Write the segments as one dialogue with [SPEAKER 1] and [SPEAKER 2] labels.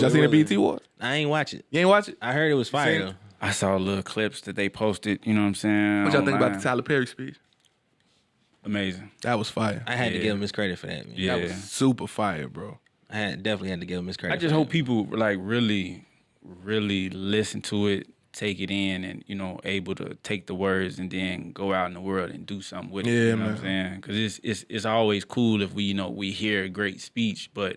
[SPEAKER 1] Y'all seen the BET Awards?
[SPEAKER 2] I ain't watch it.
[SPEAKER 1] You ain't watch it?
[SPEAKER 2] I heard it was fire though.
[SPEAKER 3] I saw little clips that they posted. You know what I'm saying?
[SPEAKER 1] What y'all think about
[SPEAKER 3] online.
[SPEAKER 1] the Tyler Perry speech?
[SPEAKER 3] Amazing.
[SPEAKER 1] That was fire.
[SPEAKER 2] I had to give him his credit for that. Man.
[SPEAKER 3] Yeah.
[SPEAKER 1] That was super fire, bro.
[SPEAKER 2] Definitely had to give him his credit.
[SPEAKER 3] I just hope people like really listen to it, take it in, and able to take the words and then go out in the world and do something with it.
[SPEAKER 1] Yeah,
[SPEAKER 3] You know
[SPEAKER 1] man.
[SPEAKER 3] what I'm saying? Because it's always cool if we hear a great speech, but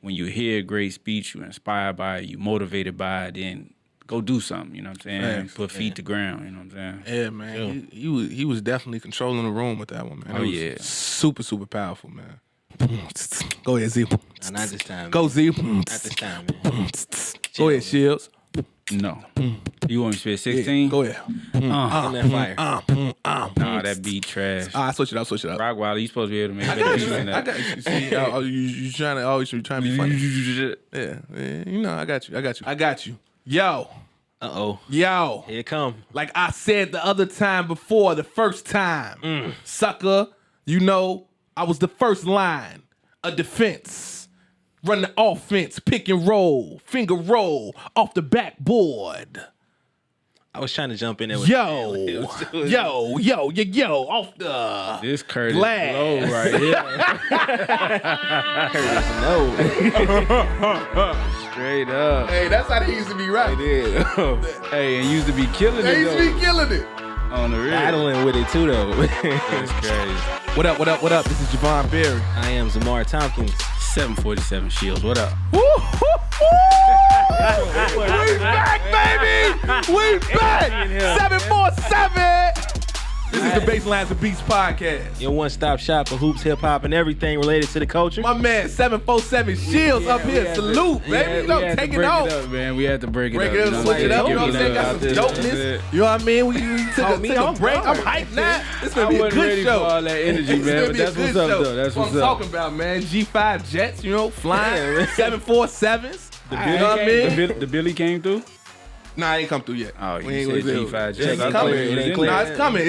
[SPEAKER 3] when you hear a great speech, you're inspired by it, you motivated by it, then go do something. You know what I'm saying?
[SPEAKER 1] Thanks.
[SPEAKER 3] Put feet to ground. You know what I'm saying?
[SPEAKER 1] Yeah, man. He was definitely controlling the room with that one, man.
[SPEAKER 3] Oh,
[SPEAKER 1] It was
[SPEAKER 3] yeah.
[SPEAKER 1] super, super powerful, man. Go ahead, Z.
[SPEAKER 2] Not this time.
[SPEAKER 1] Go,
[SPEAKER 2] man.
[SPEAKER 1] Z.
[SPEAKER 2] Not this time, man.
[SPEAKER 1] Go ahead, Shields.
[SPEAKER 3] No. You want me to spit 16?
[SPEAKER 1] Yeah, go ahead.
[SPEAKER 2] Give him that fire.
[SPEAKER 3] Nah, that beat trash.
[SPEAKER 1] I switch it up.
[SPEAKER 3] Rockwilder, you supposed to be able to make
[SPEAKER 1] I
[SPEAKER 3] that
[SPEAKER 1] got
[SPEAKER 3] beat
[SPEAKER 1] you.
[SPEAKER 3] in
[SPEAKER 1] I
[SPEAKER 3] that.
[SPEAKER 1] got you. See, you trying to always trying to be funny. Yeah, I got you. Yo.
[SPEAKER 2] Uh-oh.
[SPEAKER 1] Yo.
[SPEAKER 2] Here it come.
[SPEAKER 1] Like I said the other time before, the first time, sucker, I was the first line of defense. Run the offense, pick and roll, finger roll, off the backboard.
[SPEAKER 2] I was trying to jump in there with
[SPEAKER 1] Yo, off the
[SPEAKER 3] This Curtis
[SPEAKER 1] glass.
[SPEAKER 3] Blow right here. Straight up.
[SPEAKER 1] Hey, that's how they used to be right.
[SPEAKER 3] Hey, and used to be killing
[SPEAKER 1] They
[SPEAKER 3] it
[SPEAKER 1] used to
[SPEAKER 3] though.
[SPEAKER 1] be killing it.
[SPEAKER 3] On the real.
[SPEAKER 2] battling with it too, though.
[SPEAKER 3] That's crazy.
[SPEAKER 1] What up? This is Javon Berry.
[SPEAKER 2] I am Zamar Tompkins.
[SPEAKER 3] 747 Shields, what up?
[SPEAKER 1] We back, baby! We back! 747! This is the Baselines and Beats podcast.
[SPEAKER 2] Your one-stop shop for hoops, hip-hop, and everything related to the culture.
[SPEAKER 1] My man, 747 Shields up here. Salute, baby. Take it off.
[SPEAKER 3] Man. We had to break it
[SPEAKER 1] Break
[SPEAKER 3] up.
[SPEAKER 1] it up, switch it up. You know what I'm saying? Got some dopeness. You know what I mean? We took a break. I'm hyped now. This gonna be a good show.
[SPEAKER 3] For all that energy, man. But that's what's up, though. That's
[SPEAKER 1] what
[SPEAKER 3] what's
[SPEAKER 1] I'm
[SPEAKER 3] up.
[SPEAKER 1] talking about, man. G5 jets, flying. 747s.
[SPEAKER 3] The
[SPEAKER 1] You know what I mean?
[SPEAKER 3] the Billy came through?
[SPEAKER 1] Nah, I ain't come through yet.
[SPEAKER 3] Oh,
[SPEAKER 1] We
[SPEAKER 3] you
[SPEAKER 1] ain't
[SPEAKER 3] said
[SPEAKER 1] gonna do
[SPEAKER 3] G5
[SPEAKER 1] it.
[SPEAKER 3] jets.
[SPEAKER 1] It's
[SPEAKER 3] I thought
[SPEAKER 1] coming.
[SPEAKER 3] it was in
[SPEAKER 1] Nah,
[SPEAKER 3] there.
[SPEAKER 1] it's coming.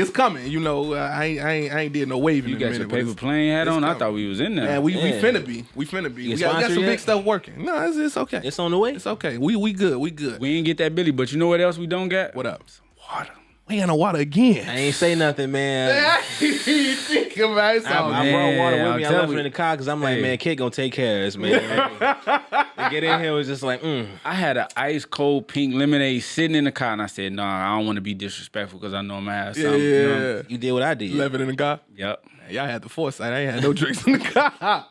[SPEAKER 1] I ain't did no waving.
[SPEAKER 3] You
[SPEAKER 1] in a
[SPEAKER 3] got your
[SPEAKER 1] minute, but
[SPEAKER 3] paper
[SPEAKER 1] it's-
[SPEAKER 3] plane hat
[SPEAKER 1] it's
[SPEAKER 3] on? I
[SPEAKER 1] coming.
[SPEAKER 3] thought we was in there.
[SPEAKER 1] Man, we
[SPEAKER 2] Yeah.
[SPEAKER 1] finna be. We
[SPEAKER 2] You
[SPEAKER 1] got
[SPEAKER 2] sponsor
[SPEAKER 1] some
[SPEAKER 2] yet?
[SPEAKER 1] big stuff working. No, it's okay.
[SPEAKER 2] It's on the way.
[SPEAKER 1] It's okay. We good.
[SPEAKER 3] We ain't get that Billy, but you know what else we don't got?
[SPEAKER 1] What up?
[SPEAKER 3] Water.
[SPEAKER 1] We ain't no water again.
[SPEAKER 2] I ain't say nothing, man.
[SPEAKER 1] Think about it. It's all
[SPEAKER 2] I
[SPEAKER 1] good.
[SPEAKER 2] brought water
[SPEAKER 3] Man,
[SPEAKER 2] with me. I
[SPEAKER 3] I'll
[SPEAKER 2] left
[SPEAKER 3] tell
[SPEAKER 2] it in the car because I'm like,
[SPEAKER 3] Hey.
[SPEAKER 2] man, kid gonna take care of us, man. To get in here was just like,
[SPEAKER 3] I had an ice cold pink lemonade sitting in the car, and I said, "No, I don't want to be disrespectful because I know I'm gonna have something."
[SPEAKER 1] Yeah.
[SPEAKER 3] You know?
[SPEAKER 2] you did what I did.
[SPEAKER 1] Left it in the car.
[SPEAKER 3] Yep.
[SPEAKER 1] Man, y'all had the foresight. I ain't had no drinks in the car.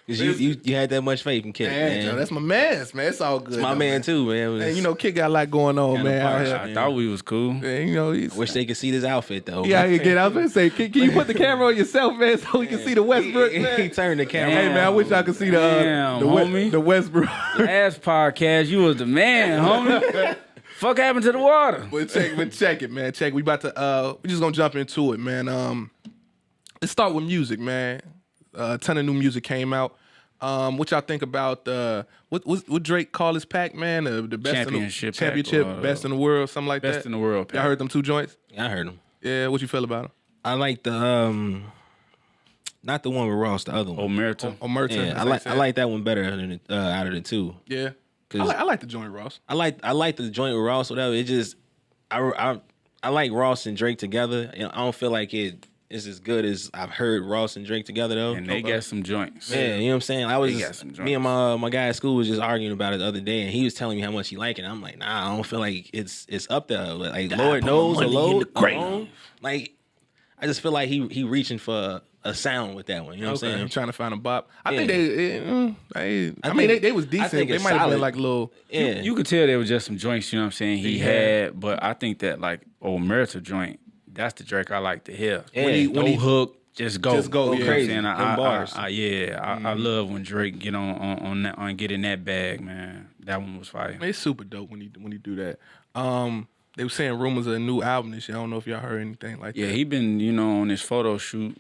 [SPEAKER 2] Because you had that much faith in Kid,
[SPEAKER 1] Man,
[SPEAKER 2] man.
[SPEAKER 1] That's my man's, man. It's all good.
[SPEAKER 2] my
[SPEAKER 1] though,
[SPEAKER 2] man, too, man. It was
[SPEAKER 1] And Kid got a lot going on,
[SPEAKER 2] Kinda
[SPEAKER 1] man. Out
[SPEAKER 2] partial.
[SPEAKER 1] here.
[SPEAKER 3] I thought we was cool.
[SPEAKER 1] And, he's.
[SPEAKER 2] wish they could see this outfit, though.
[SPEAKER 1] Yeah, I get out there and say, can you put the camera on yourself, man, so we can see the Westbrook,
[SPEAKER 2] He
[SPEAKER 1] man?
[SPEAKER 2] turned the camera.
[SPEAKER 1] Hey, man, I wish I could see the
[SPEAKER 3] homie.
[SPEAKER 1] the Westbrook.
[SPEAKER 3] Last podcast, you was the man, homie. Fuck happened to the water?
[SPEAKER 1] But check it, man. Check. We just gonna jump into it, man. Let's start with music, man. A ton of new music came out. What y'all think about what Drake call his pack, man? The best
[SPEAKER 3] Championship pack,
[SPEAKER 1] championship, best in the world, something like that.
[SPEAKER 3] Best in the world.
[SPEAKER 1] Y'all heard them two joints?
[SPEAKER 2] I heard him.
[SPEAKER 1] Yeah. What you feel about them?
[SPEAKER 2] I like the not the one with Ross, the other one.
[SPEAKER 3] Omerta.
[SPEAKER 1] Omerta.
[SPEAKER 2] Yeah, I like that one better than out of the two.
[SPEAKER 1] Yeah. I like the joint, Ross.
[SPEAKER 2] I like the joint with Ross, whatever. It just I like Ross and Drake together. I don't feel like it's as good as I've heard Ross and Drake together though.
[SPEAKER 3] And they got some joints.
[SPEAKER 2] Yeah, you know what I'm saying? I was
[SPEAKER 3] They got some
[SPEAKER 2] me and my guy at school was just arguing about it the other day, and he was telling me how much he liked it. I'm like, nah, I don't feel like it's up there. Like Lord knows or Lord alone. Like I just feel like he reaching for a sound with that one. You know what I'm saying?
[SPEAKER 1] I'm trying to find a bop. I
[SPEAKER 2] Yeah.
[SPEAKER 1] think they was decent.
[SPEAKER 2] think
[SPEAKER 1] They
[SPEAKER 2] it's
[SPEAKER 1] might have been
[SPEAKER 2] solid.
[SPEAKER 1] like little.
[SPEAKER 2] Yeah.
[SPEAKER 3] You could tell there was just some joints, you know what I'm saying, he had, but I think that like Omerta joint, that's the Drake I like to hear.
[SPEAKER 2] Yeah.
[SPEAKER 3] When he hook, just go.
[SPEAKER 1] Just go,
[SPEAKER 3] You know
[SPEAKER 1] yeah.
[SPEAKER 3] what I'm saying?
[SPEAKER 2] Them bars.
[SPEAKER 3] I love when Drake get on getting that bag, man. That one was fire.
[SPEAKER 1] It's super dope when he do that. They were saying rumors of a new album this year. I don't know if y'all heard anything like
[SPEAKER 3] Yeah,
[SPEAKER 1] that.
[SPEAKER 3] he been, on his photo shoot,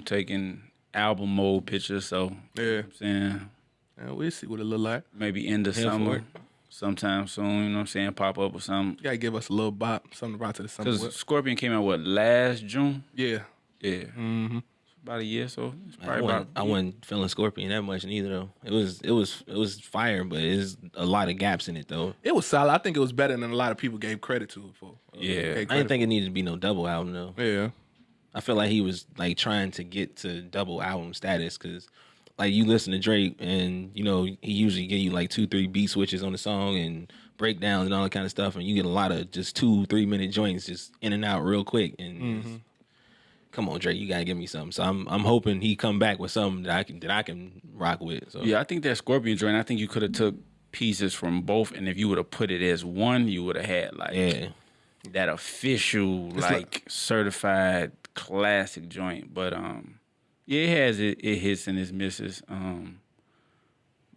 [SPEAKER 3] taking album mode pictures, so
[SPEAKER 1] Yeah.
[SPEAKER 3] you know what I'm saying,
[SPEAKER 1] Yeah, we'll see what it look like.
[SPEAKER 3] maybe end of
[SPEAKER 2] Here for
[SPEAKER 3] summer,
[SPEAKER 2] it.
[SPEAKER 3] sometime soon, you know what I'm saying, pop up or something.
[SPEAKER 1] You gotta give us a little bop, something to ride to the summer
[SPEAKER 3] Because
[SPEAKER 1] with.
[SPEAKER 3] Scorpion came out, last June?
[SPEAKER 1] Yeah.
[SPEAKER 3] Yeah. about a year, so it's
[SPEAKER 2] I
[SPEAKER 3] probably
[SPEAKER 2] wasn't feeling Scorpion that much neither though. It was fire, but there's a lot of gaps in it though.
[SPEAKER 1] It was solid. I think it was better than a lot of people gave credit to it for.
[SPEAKER 3] Yeah.
[SPEAKER 2] I didn't think it needed to be no double album though.
[SPEAKER 1] Yeah.
[SPEAKER 2] I feel like he was like trying to get to double album status because like you listen to Drake and you know he usually give you like 2-3 beat switches on the song and breakdowns and all that kind of stuff, and you get a lot of just 2-3 minute joints just in and out real quick. And come on, Drake, you gotta give me something. So I'm hoping he come back with something that I can rock with. So
[SPEAKER 3] Yeah, I think that Scorpion joint, I think you could have took pieces from both, and if you would have put it as one, you would have had like that official certified classic joint. But yeah, it has it hits and its misses.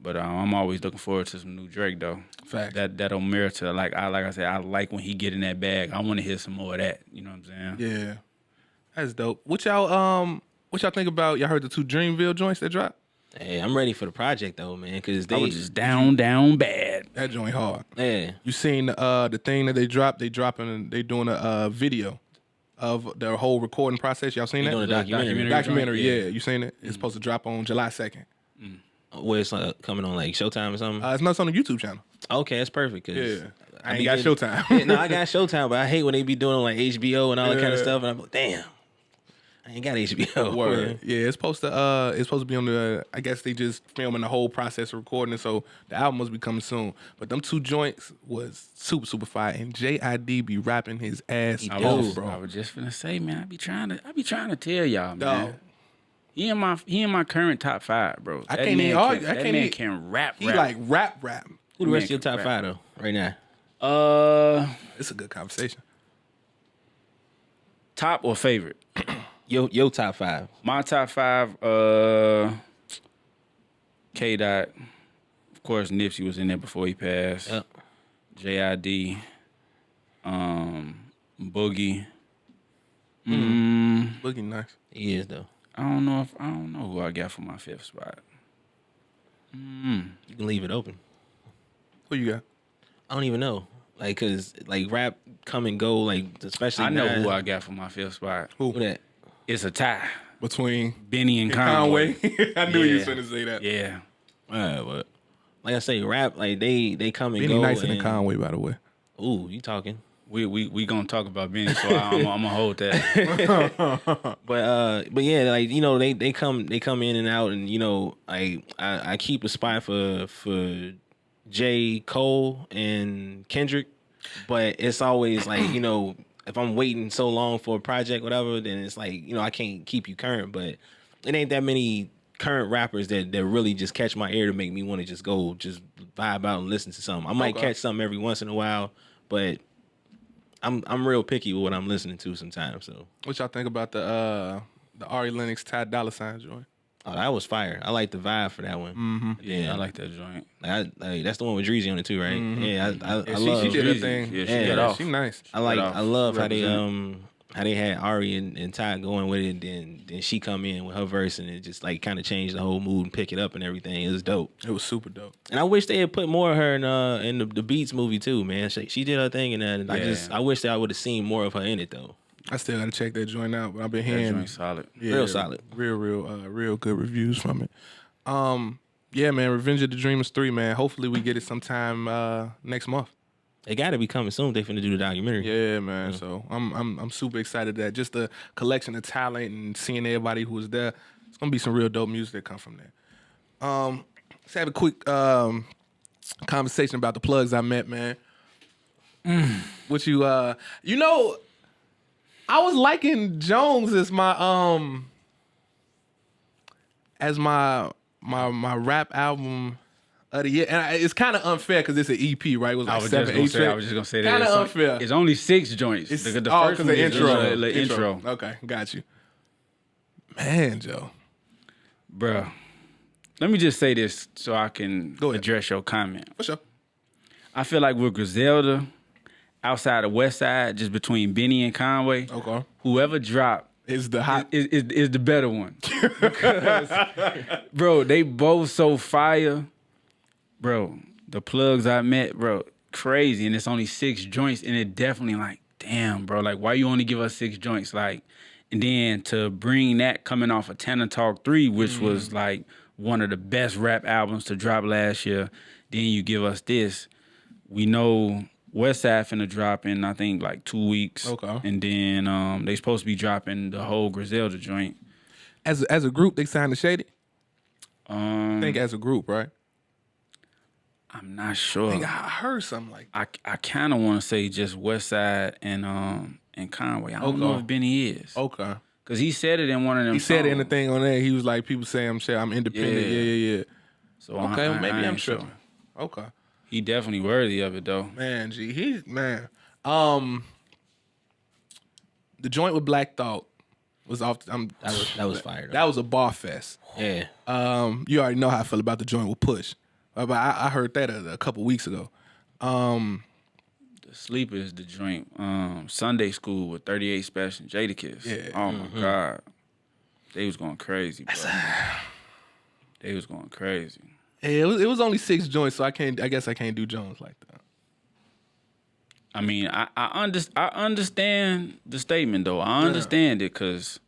[SPEAKER 3] But I'm always looking forward to some new Drake though.
[SPEAKER 1] Fact.
[SPEAKER 3] That Omerta, like I said, I like when he get in that bag. I want to hear some more of that. You know what I'm saying?
[SPEAKER 1] Yeah. That's dope. What y'all think about? Y'all heard the 2 Dreamville joints that dropped?
[SPEAKER 2] Hey, I'm ready for the project though, man, because
[SPEAKER 3] I was just down bad.
[SPEAKER 1] That joint hard.
[SPEAKER 2] Yeah.
[SPEAKER 1] You seen the thing that they dropped? They doing a video of their whole recording process. Y'all seen that?
[SPEAKER 2] Doing a documentary.
[SPEAKER 1] Documentary, yeah. You seen it? It's supposed to drop on July 2nd.
[SPEAKER 2] Where it's coming on like Showtime or something.
[SPEAKER 1] It's not on the YouTube channel.
[SPEAKER 2] Okay, that's perfect. Cause
[SPEAKER 1] Yeah. I ain't
[SPEAKER 2] be
[SPEAKER 1] got
[SPEAKER 2] getting-
[SPEAKER 1] Showtime.
[SPEAKER 2] No, I got Showtime, but I hate when they be doing like HBO and all that kind of stuff. And I'm like, damn, I ain't got HBO.
[SPEAKER 1] Word. Yeah, it's supposed to be on the. I guess they just filming the whole process of recording it, so the album must be coming soon. But them 2 joints was super fire, and JID be rapping his ass
[SPEAKER 3] I
[SPEAKER 1] off, bro.
[SPEAKER 3] was just finna say, man, I be trying to tell y'all, man.
[SPEAKER 1] Dog.
[SPEAKER 3] He in my current top 5, bro.
[SPEAKER 1] I can't even argue.
[SPEAKER 3] That man can rap.
[SPEAKER 1] He like rap.
[SPEAKER 2] Who the rest of your top 5 though? Right now,
[SPEAKER 1] It's a good conversation.
[SPEAKER 3] Top or favorite?
[SPEAKER 2] your top 5.
[SPEAKER 3] My top 5. K. Dot. Of course, Nipsey was in there before he passed.
[SPEAKER 2] Yep.
[SPEAKER 3] JID. Boogie.
[SPEAKER 1] Boogie nice.
[SPEAKER 2] He is though.
[SPEAKER 3] I don't know who I got for my 5th spot.
[SPEAKER 2] You can leave it open.
[SPEAKER 1] Who you got?
[SPEAKER 2] I don't even know. Like, cause like rap come and go. Like, especially
[SPEAKER 3] I know
[SPEAKER 2] now.
[SPEAKER 3] who I got for my 5th spot.
[SPEAKER 2] Who that?
[SPEAKER 3] It's a tie.
[SPEAKER 1] Between
[SPEAKER 3] Benny and
[SPEAKER 1] Conway.
[SPEAKER 3] Conway.
[SPEAKER 1] I knew you was gonna say that.
[SPEAKER 3] Yeah.
[SPEAKER 2] But like I say, rap like they come and
[SPEAKER 1] Benny
[SPEAKER 2] go.
[SPEAKER 1] nicer than Conway, by the way.
[SPEAKER 2] Ooh, you talking?
[SPEAKER 3] We gonna talk about Benny, so I'm gonna hold that.
[SPEAKER 2] But yeah, like you know, they come in and out, and you know, I keep a spot for J. Cole and Kendrick, but it's always like you know, if I'm waiting so long for a project, whatever, then it's like you know I can't keep you current. But it ain't that many current rappers that really just catch my ear to make me want to just go just vibe out and listen to something. I might catch something every once in a while, but I'm real picky with what I'm listening to sometimes. So
[SPEAKER 1] What y'all think about the Ari Lennox Ty Dolla $ign joint?
[SPEAKER 2] oh, that was fire. I like the vibe for that one.
[SPEAKER 1] Mm-hmm.
[SPEAKER 3] Yeah, I like that joint.
[SPEAKER 2] Like that's the one with Dreezy on it too, right?
[SPEAKER 1] Mm-hmm.
[SPEAKER 2] Yeah, I
[SPEAKER 1] She
[SPEAKER 2] love.
[SPEAKER 1] did her
[SPEAKER 3] Dreezy.
[SPEAKER 1] thing.
[SPEAKER 3] Yeah, she
[SPEAKER 2] Yeah,
[SPEAKER 3] got off.
[SPEAKER 1] She nice.
[SPEAKER 2] I love how they had Ari and Ty going with it, and then she come in with her verse, and it just like kind of changed the whole mood and pick it up and everything. It was dope.
[SPEAKER 1] It was super dope.
[SPEAKER 2] And I wish they had put more of her in the Beats movie too, man. She did her thing in that. And I wish that I would have seen more of her in it though.
[SPEAKER 1] I still gotta check that joint out, but I've been
[SPEAKER 3] That
[SPEAKER 1] hearing
[SPEAKER 3] joint solid.
[SPEAKER 2] Real solid.
[SPEAKER 1] real good reviews from it. Yeah, man, Revenge of the Dreamers 3, man. Hopefully we get it sometime next month.
[SPEAKER 2] They got to be coming soon. They finna do the documentary.
[SPEAKER 1] Yeah, man. So I'm super excited that just the collection of talent and seeing everybody who was there. It's gonna be some real dope music that come from there. Let's have a quick conversation about the plugs I met, man. What you you know, I was liking Jones as my rap album of the year, and it's kind of unfair because it's an EP, right? It was like 7, 8
[SPEAKER 3] I was just gonna say that.
[SPEAKER 1] Kind of unfair.
[SPEAKER 3] It's only 6 joints.
[SPEAKER 1] It's
[SPEAKER 3] the
[SPEAKER 1] first
[SPEAKER 3] first one is
[SPEAKER 1] intro.
[SPEAKER 3] the intro.
[SPEAKER 1] Okay, got you. Man, Joe.
[SPEAKER 3] Bruh. Let me just say this so I can
[SPEAKER 1] Go ahead.
[SPEAKER 3] address your comment.
[SPEAKER 1] For sure.
[SPEAKER 3] I feel like with Griselda, outside of West Side, just between Benny and Conway,
[SPEAKER 1] Okay.
[SPEAKER 3] whoever dropped
[SPEAKER 1] Is the hot
[SPEAKER 3] is the better one. Because, bro, they both so fire. Bro, the plugs I met, bro, crazy. And it's only 6 joints, and it definitely like, damn, bro, like, why you only give us 6 joints? Like, And then to bring that coming off of Tana Talk 3, which was like one of the best rap albums to drop last year, then you give us this. We know Westside finna drop in, I think, like 2 weeks.
[SPEAKER 1] Okay.
[SPEAKER 3] And then they supposed to be dropping the whole Griselda joint.
[SPEAKER 1] As a group, they signed to Shady? I think as a group, right?
[SPEAKER 3] I'm not sure.
[SPEAKER 1] I think I heard something like that.
[SPEAKER 3] I kind of want to say just Westside and Conway. I don't know if Benny is.
[SPEAKER 1] Okay.
[SPEAKER 3] Because he said it in one of them
[SPEAKER 1] He said it in the
[SPEAKER 3] songs.
[SPEAKER 1] thing on there. He was like, people say I'm independent. Yeah.
[SPEAKER 3] So
[SPEAKER 1] Okay, well, maybe I'm
[SPEAKER 3] ain't
[SPEAKER 1] tripping.
[SPEAKER 3] sure.
[SPEAKER 1] Okay.
[SPEAKER 3] He definitely worthy of it, though.
[SPEAKER 1] Man, G, the joint with Black Thought was off.
[SPEAKER 2] That was fire. Though.
[SPEAKER 1] That was a bar fest.
[SPEAKER 2] Yeah.
[SPEAKER 1] You already know how I feel about the joint with Push. But I heard that a couple weeks ago.
[SPEAKER 3] The Sleeper is the joint. Sunday School with 38 Special and Jadakiss.
[SPEAKER 1] Yeah.
[SPEAKER 3] Oh, my God. They was going crazy, bro. They was going crazy.
[SPEAKER 1] Yeah, it was only 6 joints, so I guess I can't do Jones like that.
[SPEAKER 3] I mean, I understand the statement, though. I understand it because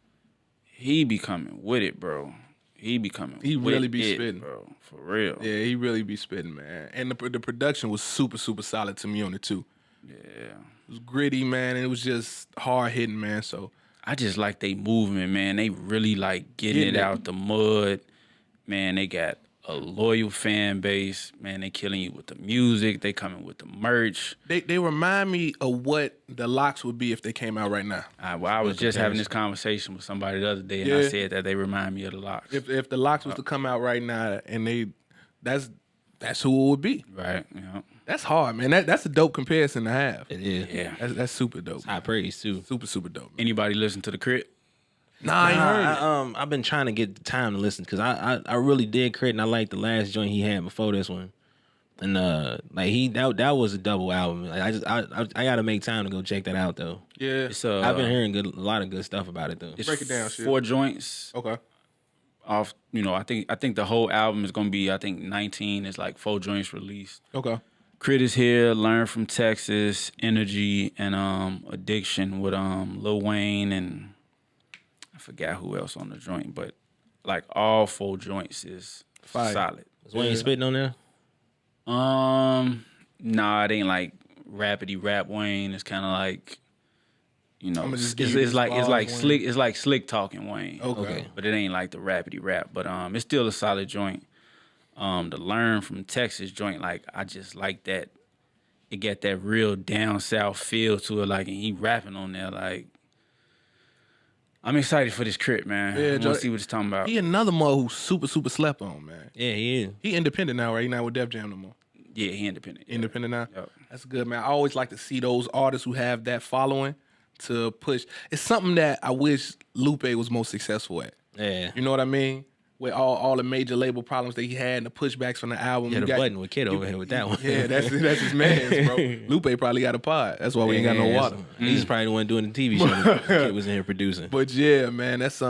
[SPEAKER 3] he be coming with it, bro. He
[SPEAKER 1] really be spitting,
[SPEAKER 3] bro. For real.
[SPEAKER 1] Yeah, he really be spitting, man. And the production was super, super solid to me on it, too.
[SPEAKER 3] Yeah.
[SPEAKER 1] It was gritty, man, and it was just hard hitting, man. So
[SPEAKER 3] I just like they movement, man. They really like getting it out the mud. Man, they got a loyal fan base. Man, they killing you with the music. They coming with the merch.
[SPEAKER 1] They remind me of what the Locks would be if they came out right now.
[SPEAKER 3] I was just having this conversation with somebody the other day, and I said that they remind me of the Locks.
[SPEAKER 1] If the Locks was to come out right now, and that's who it would be.
[SPEAKER 3] Right, yeah.
[SPEAKER 1] That's hard, man. That's a dope comparison to have.
[SPEAKER 2] It is.
[SPEAKER 3] Yeah.
[SPEAKER 1] That's super dope.
[SPEAKER 2] High praise too.
[SPEAKER 1] Super, super dope. Man.
[SPEAKER 3] Anybody listen to the Crit?
[SPEAKER 1] Nah, I ain't heard it.
[SPEAKER 2] I've been trying to get the time to listen because I really did Crit and I liked the last joint he had before this one, and that was a double album. Like I gotta make time to go check that out though.
[SPEAKER 1] Yeah,
[SPEAKER 3] It's
[SPEAKER 2] I've been hearing a lot of good stuff about it though.
[SPEAKER 3] It's
[SPEAKER 1] Break it down, shit.
[SPEAKER 3] 4 joints.
[SPEAKER 1] Okay.
[SPEAKER 3] Off, I think the whole album is gonna be 19. It's like 4 joints released.
[SPEAKER 1] Okay.
[SPEAKER 3] Crit is here, Learn from Texas, Energy, and Addiction with Lil Wayne and I forgot who else on the joint, but like all 4 joints is
[SPEAKER 1] Fire.
[SPEAKER 3] solid.
[SPEAKER 2] Was Wayne spitting on there?
[SPEAKER 3] Nah, it ain't like rapidy rap Wayne. It's kind of like,
[SPEAKER 1] I'ma just give
[SPEAKER 3] it's
[SPEAKER 1] you this
[SPEAKER 3] like
[SPEAKER 1] bars,
[SPEAKER 3] Wayne.
[SPEAKER 1] Wayne.
[SPEAKER 3] It's like slick talking Wayne.
[SPEAKER 1] Okay.
[SPEAKER 3] But it ain't like the rapidy rap. But it's still a solid joint. The Learn from Texas joint, like I just like that. It got that real down south feel to it, like, and he rapping on there, like. I'm excited for this Crit, man.
[SPEAKER 1] Yeah,
[SPEAKER 3] I want to see what he's talking about.
[SPEAKER 1] He another mo who's super, super slept on, man.
[SPEAKER 2] Yeah, he is.
[SPEAKER 1] He independent now, right? He not with Def Jam no more.
[SPEAKER 3] Yeah, he independent. Yeah.
[SPEAKER 1] Independent now.
[SPEAKER 3] Yep.
[SPEAKER 1] That's good, man. I always like to see those artists who have that following to push. It's something that I wish Lupe was most successful at.
[SPEAKER 2] Yeah.
[SPEAKER 1] You know what I mean? With all the major label problems that he had and the pushbacks from the album.
[SPEAKER 2] Yeah,
[SPEAKER 1] You
[SPEAKER 2] the button with Kid over here with that one.
[SPEAKER 1] Yeah, that's his man's, bro. Lupe probably got a pod. That's why we ain't got no water.
[SPEAKER 2] He's probably the one doing the TV show. The Kid was in here producing.
[SPEAKER 1] But yeah, man, that's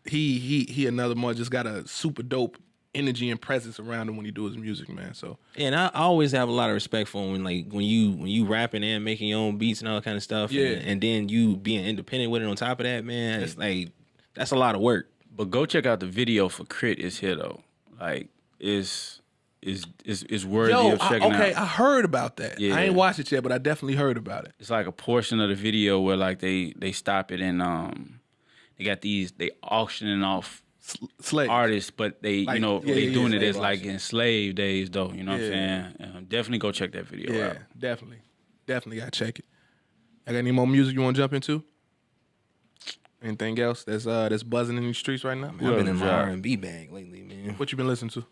[SPEAKER 1] he another one just got a super dope energy and presence around him when he do his music, man. So
[SPEAKER 2] Yeah, and I always have a lot of respect for him when you rapping and making your own beats and all that kind of stuff.
[SPEAKER 1] Yeah.
[SPEAKER 2] And then you being independent with it on top of that, man. It's like that's a lot of work.
[SPEAKER 3] But go check out the video for Crit. It's here though. Like is worthy of checking out.
[SPEAKER 1] I heard about that.
[SPEAKER 3] Yeah.
[SPEAKER 1] I ain't watched it yet, but I definitely heard about it.
[SPEAKER 3] It's like a portion of the video where like they stop it and they got they auctioning off
[SPEAKER 1] Slave
[SPEAKER 3] artists, but they
[SPEAKER 1] Like,
[SPEAKER 3] they doing it
[SPEAKER 1] slave
[SPEAKER 3] as like
[SPEAKER 1] auction.
[SPEAKER 3] in slave days though. You know what I'm
[SPEAKER 1] Yeah.
[SPEAKER 3] saying? Definitely go check that video
[SPEAKER 1] Yeah,
[SPEAKER 3] out.
[SPEAKER 1] definitely gotta check it. I got any more music you want to jump into? Anything else that's buzzing in these streets right now?
[SPEAKER 2] I've been in my
[SPEAKER 3] job.
[SPEAKER 2] R&B bag lately, man.
[SPEAKER 1] What you been listening to?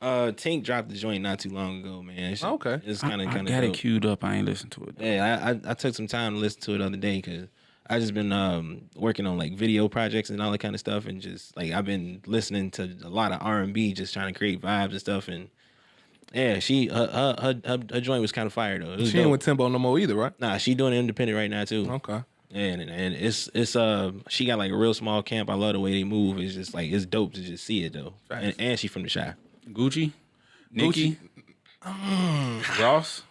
[SPEAKER 2] Tink dropped the joint not too long ago, man.
[SPEAKER 1] Okay.
[SPEAKER 2] It's kind of
[SPEAKER 3] I got
[SPEAKER 2] dope.
[SPEAKER 3] it queued up. I ain't listened to it. Though.
[SPEAKER 2] Yeah, I took some time to listen to it the other day because I just been working on like video projects and all that kind of stuff, and just like I've been listening to a lot of R&B, just trying to create vibes and stuff. And yeah, her joint was kind of fire though. It was
[SPEAKER 1] She ain't
[SPEAKER 2] dope.
[SPEAKER 1] with Timbo no more either, right?
[SPEAKER 2] Nah, she doing it independent right now too.
[SPEAKER 1] Okay.
[SPEAKER 2] And it's she got like a real small camp. I love the way they move. It's just like it's dope to just see it though.
[SPEAKER 1] Facts.
[SPEAKER 2] And she from the Shy.
[SPEAKER 3] Gucci, Nicki, Ross.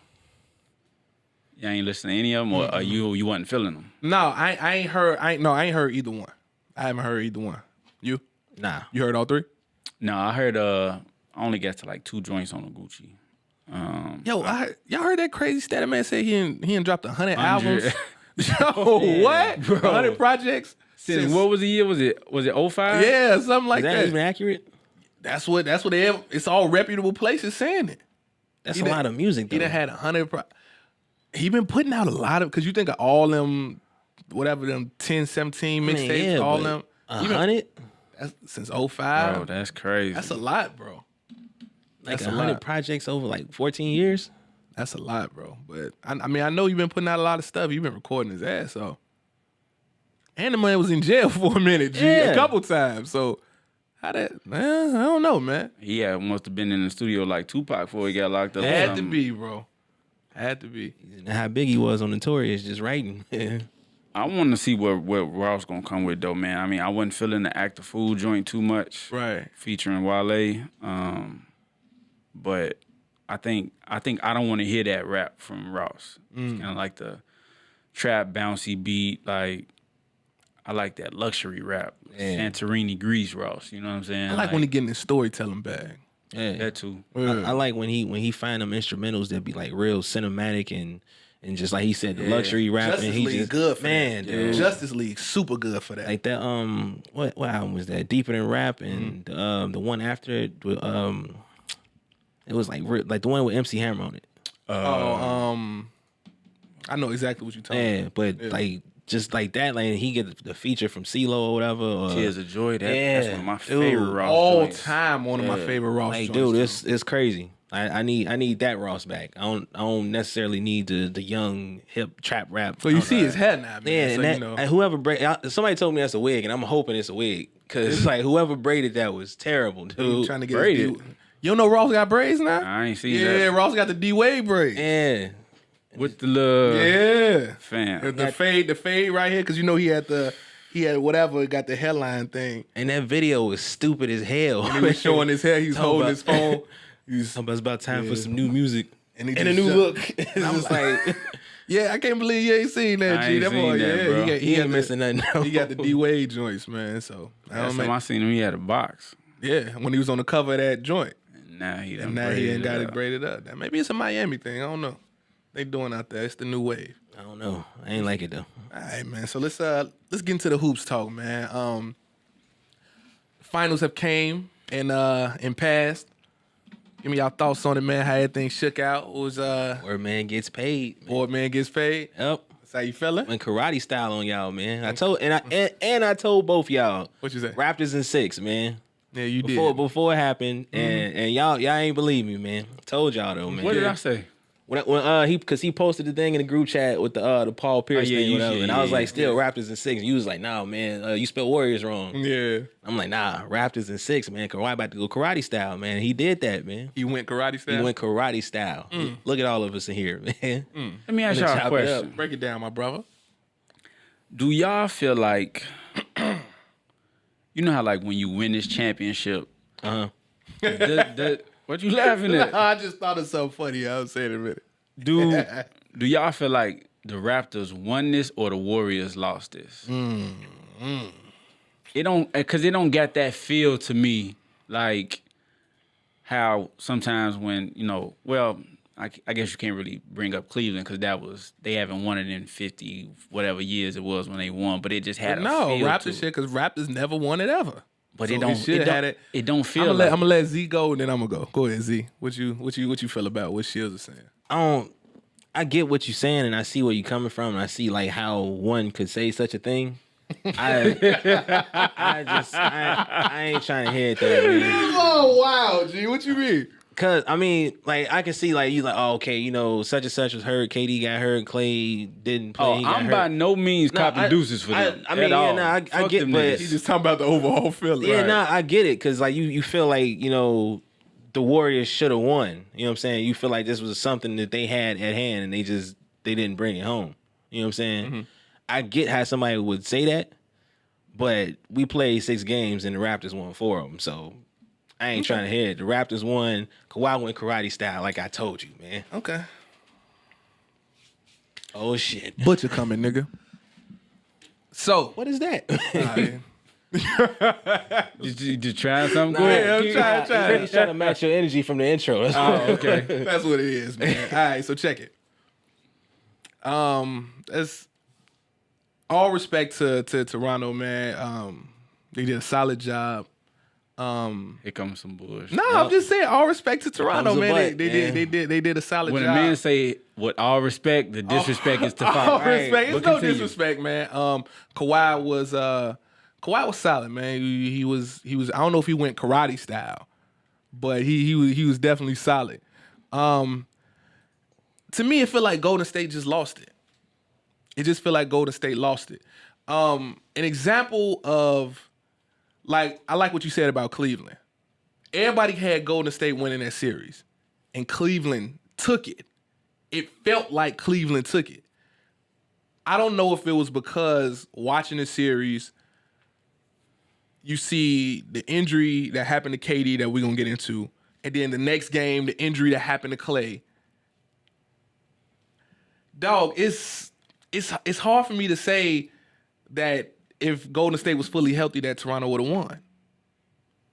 [SPEAKER 3] You ain't listening to any of them, or you wasn't feeling them?
[SPEAKER 1] No, I ain't heard either one. I haven't heard either one. You?
[SPEAKER 2] Nah.
[SPEAKER 1] You heard all three?
[SPEAKER 3] No, I heard. I only got to like 2 joints on the Gucci.
[SPEAKER 1] Yo, y'all heard that crazy stat? Man said he ain't dropped 100 albums. Yo, what? 100 projects?
[SPEAKER 3] Since what was the year? Was it 05?
[SPEAKER 1] Yeah, something like
[SPEAKER 2] Is that even accurate?
[SPEAKER 1] That's what it's all reputable places saying it.
[SPEAKER 2] That's a lot of music, though.
[SPEAKER 1] He done had 100. He been putting out a lot of, because you think of all them, whatever them 10, 17 mixtapes, all them.
[SPEAKER 2] 100?
[SPEAKER 1] That's since 05.
[SPEAKER 3] Bro, that's crazy.
[SPEAKER 1] That's a lot, bro.
[SPEAKER 2] Like 100 projects over like 14 years?
[SPEAKER 1] That's a lot, bro. But I mean, I know you've been putting out a lot of stuff. You've been recording his ass, so. And the man was in jail for a minute, G, a couple times. So how that, man, I don't know, man.
[SPEAKER 3] Yeah, must have been in the studio like Tupac before he got locked up.
[SPEAKER 1] Had to be, bro. Had to be.
[SPEAKER 2] How big he was on Notorious, just writing.
[SPEAKER 3] I want to see what Ross gonna come with though, man. I mean, I wasn't feeling the Act the Fool joint too much,
[SPEAKER 1] right?
[SPEAKER 3] Featuring Wale, but I think I don't want to hear that rap from Ross. It's kind of like the trap bouncy beat. Like I like that luxury rap, Santorini Grease Ross. You know what I'm saying?
[SPEAKER 1] I like when he get in his storytelling bag.
[SPEAKER 2] Yeah,
[SPEAKER 3] that too.
[SPEAKER 2] I like when he find them instrumentals that be like real cinematic and just like he said, the luxury rap.
[SPEAKER 1] Justice
[SPEAKER 2] and he
[SPEAKER 1] League
[SPEAKER 2] just
[SPEAKER 1] good for
[SPEAKER 2] man,
[SPEAKER 1] that.
[SPEAKER 2] dude.
[SPEAKER 1] Justice League super good for that.
[SPEAKER 2] Like that what album was that? Deeper Than Rap and the one after it it was like the one with MC Hammer on it.
[SPEAKER 1] I know exactly what you're talking about.
[SPEAKER 2] But like just like that, like he get the feature from CeeLo or whatever. Or,
[SPEAKER 3] Tears of Joy. That's one of my favorite Ross
[SPEAKER 1] all
[SPEAKER 3] joints.
[SPEAKER 1] time. One of my favorite Ross
[SPEAKER 2] like,
[SPEAKER 1] joints.
[SPEAKER 2] dude, it's crazy. I need that Ross back. I don't necessarily need the young hip trap rap.
[SPEAKER 1] So you see his head now, man.
[SPEAKER 2] Yeah,
[SPEAKER 1] so
[SPEAKER 2] and that,
[SPEAKER 1] you know.
[SPEAKER 2] and whoever somebody told me that's a wig, and I'm hoping it's a wig because like whoever braided that was terrible, dude.
[SPEAKER 1] Trying to get
[SPEAKER 3] braided.
[SPEAKER 1] You don't know Ross got braids now?
[SPEAKER 3] I ain't seen that.
[SPEAKER 1] Yeah, Ross got the D-Wade braids.
[SPEAKER 2] Yeah.
[SPEAKER 3] With the little
[SPEAKER 1] fam. The fade right here, because you know he had whatever, got the headline thing.
[SPEAKER 2] And that video was stupid as hell.
[SPEAKER 1] And he was showing his hair, he was holding his phone.
[SPEAKER 2] It's about time for some new music
[SPEAKER 1] and
[SPEAKER 2] a new look. And I was like,
[SPEAKER 1] yeah, I can't believe you ain't seen that, G. That boy,
[SPEAKER 2] bro. He ain't missing nothing.
[SPEAKER 1] He got the D-Wade joints, man. So
[SPEAKER 3] last time I seen him, he had a box.
[SPEAKER 1] Yeah, when he was on the cover of that joint.
[SPEAKER 3] And now he
[SPEAKER 1] ain't got it braided up. Now, maybe it's a Miami thing. I don't know. They doing out there. It's the new wave.
[SPEAKER 2] I don't know. I ain't like it though.
[SPEAKER 1] All right, man. So let's get into the hoops talk, man. Finals have came and passed. Give me y'all thoughts on it, man. How everything shook out. It was
[SPEAKER 2] Board man gets paid.
[SPEAKER 1] Board man gets paid.
[SPEAKER 2] Yep.
[SPEAKER 1] That's how you feeling?
[SPEAKER 2] Went karate style on y'all, man. I told both y'all.
[SPEAKER 1] What you say?
[SPEAKER 2] Raptors in 6, man.
[SPEAKER 1] Yeah, you did.
[SPEAKER 2] Before it happened, and y'all ain't believe me, man. Told y'all though, man.
[SPEAKER 3] What did I say?
[SPEAKER 2] When he posted the thing in the group chat with the Paul Pierce thing, whatever, and I was like, still Raptors in 6. And you was like, nah, man, you spelled Warriors wrong.
[SPEAKER 1] Yeah.
[SPEAKER 2] I'm like, nah, Raptors in 6, man. Kawhi about to go karate style, man. He did that, man.
[SPEAKER 1] He went karate style.
[SPEAKER 2] He went karate style. Look at all of us in here, man.
[SPEAKER 3] Let me ask y'all a question.
[SPEAKER 1] Break it down, my brother.
[SPEAKER 3] Do y'all feel like, you know how like when you win this championship, what you laughing at?
[SPEAKER 1] I just thought it's so funny. I was saying it a minute.
[SPEAKER 3] Do y'all feel like the Raptors won this or the Warriors lost this? It don't, because it don't get that feel to me like how sometimes when, you know, well, I guess you can't really bring up Cleveland because they haven't won it in 50 whatever years it was when they won, but it just had a feel
[SPEAKER 1] Raptors
[SPEAKER 3] to
[SPEAKER 1] shit, because Raptors never won it ever.
[SPEAKER 3] But
[SPEAKER 1] so
[SPEAKER 3] it don't feel
[SPEAKER 1] I'm gonna let Z go, and then I'm gonna go. Go ahead, Z. What you feel about what Shields is saying?
[SPEAKER 2] I get what you're saying, and I see where you're coming from, and I see like how one could say such a thing. I ain't trying to hear it though, man.
[SPEAKER 1] Oh wow, G, what you mean?
[SPEAKER 2] Cause I mean, like I can see like you like, oh, okay, you know, such and such was hurt, KD got hurt, Clay didn't play.
[SPEAKER 3] Oh, I'm by no means copping deuces for them. I
[SPEAKER 2] get, but
[SPEAKER 1] he's just talking about the overall feeling.
[SPEAKER 2] Yeah,
[SPEAKER 1] right.
[SPEAKER 2] I get it, cause like you feel like, you know, the Warriors should have won. You know what I'm saying? You feel like this was something that they had at hand and they didn't bring it home. You know what I'm saying? Mm-hmm. I get how somebody would say that, but we played 6 games and the Raptors won 4 of them, so I ain't trying to hear it. The Raptors won. Kawhi went karate style, like I told you, man.
[SPEAKER 1] Okay.
[SPEAKER 2] Oh shit.
[SPEAKER 1] Butcher coming, nigga. So
[SPEAKER 2] What is that?
[SPEAKER 3] You trying something
[SPEAKER 2] Nah,
[SPEAKER 3] good?
[SPEAKER 1] I'm trying.
[SPEAKER 2] He's trying to match your energy from the intro. That's
[SPEAKER 3] Okay.
[SPEAKER 1] That's what it is, man. All right, so check it. That's all respect to Toronto, man. They did a solid job.
[SPEAKER 3] Here comes some bullshit.
[SPEAKER 1] No, I'm just saying, all respect to Toronto,
[SPEAKER 2] Comes a
[SPEAKER 1] man.
[SPEAKER 2] butt,
[SPEAKER 1] They did a solid
[SPEAKER 3] When
[SPEAKER 1] job.
[SPEAKER 3] a man say, with all respect, the disrespect is to follow.
[SPEAKER 1] All respect. It's
[SPEAKER 3] But
[SPEAKER 1] no
[SPEAKER 3] continue.
[SPEAKER 1] disrespect, man. Kawhi was solid, man. He was. I don't know if he went karate style, but he was definitely solid. To me, it felt like Golden State just lost it. It just felt like Golden State lost it. An example of, like, I like what you said about Cleveland. Everybody had Golden State winning that series, and Cleveland took it. It felt like Cleveland took it. I don't know if it was because watching the series, you see the injury that happened to KD that we're going to get into, and then the next game, the injury that happened to Clay. Dog, it's hard for me to say that if Golden State was fully healthy, that Toronto would have won.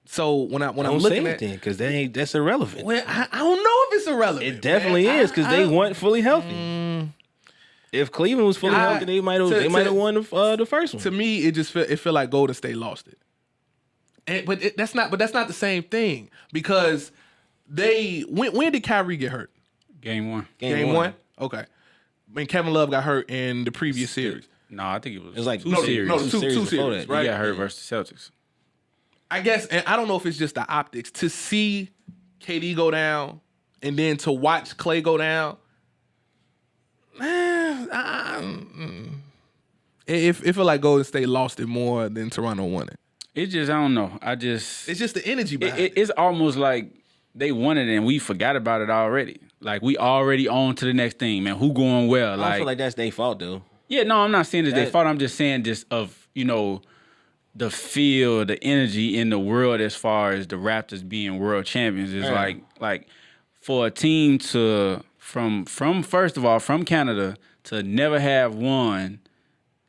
[SPEAKER 1] So when I'm looking at,
[SPEAKER 2] because that's irrelevant.
[SPEAKER 1] well, I don't know if it's irrelevant.
[SPEAKER 2] It definitely is because they weren't fully healthy. If Cleveland was fully healthy, they might have won the first one.
[SPEAKER 1] To me, it felt like Golden State lost it. But that's not the same thing because when did Kyrie get hurt?
[SPEAKER 3] Game one.
[SPEAKER 1] Game one? Okay. When Kevin Love got hurt in the previous series.
[SPEAKER 3] No, I think it was
[SPEAKER 2] like
[SPEAKER 3] two series.
[SPEAKER 1] two series, right?
[SPEAKER 3] He got hurt versus the Celtics.
[SPEAKER 1] I guess, and I don't know if it's just the optics, to see KD go down and then to watch Clay go down, it felt like Golden State lost it more than Toronto won it.
[SPEAKER 3] It just, I don't know.
[SPEAKER 1] It's just the energy behind it.
[SPEAKER 3] It's almost like they won it and we forgot about it already. Like, we already on to the next thing, man. Who going well?
[SPEAKER 2] I don't feel like that's their fault, though.
[SPEAKER 3] Yeah, no, I'm not saying it's their fault. I'm just saying just of, the feel, the energy in the world as far as the Raptors being world champions is like for a team to from first of all from Canada to never have won,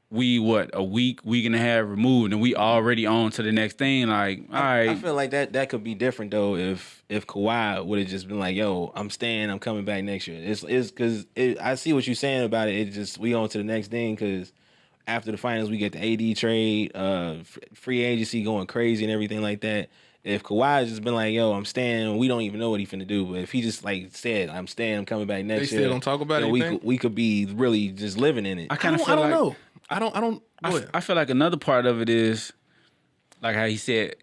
[SPEAKER 3] a week and a half removed and we already on to the next thing. Like, all right.
[SPEAKER 2] I feel like that could be different though if Kawhi would have just been like, yo, I'm staying, I'm coming back next year. It's because I see what you're saying about it. It just we on to the next thing because after the finals, we get the AD trade, free agency going crazy and everything like that. If Kawhi has just been like, yo, I'm staying, we don't even know what he's finna do. But if he just like said, I'm staying, I'm coming back next year.
[SPEAKER 1] They still don't talk about it,
[SPEAKER 2] we could be really just living in it.
[SPEAKER 1] I don't know. I don't.
[SPEAKER 3] I feel like another part of it is like how he said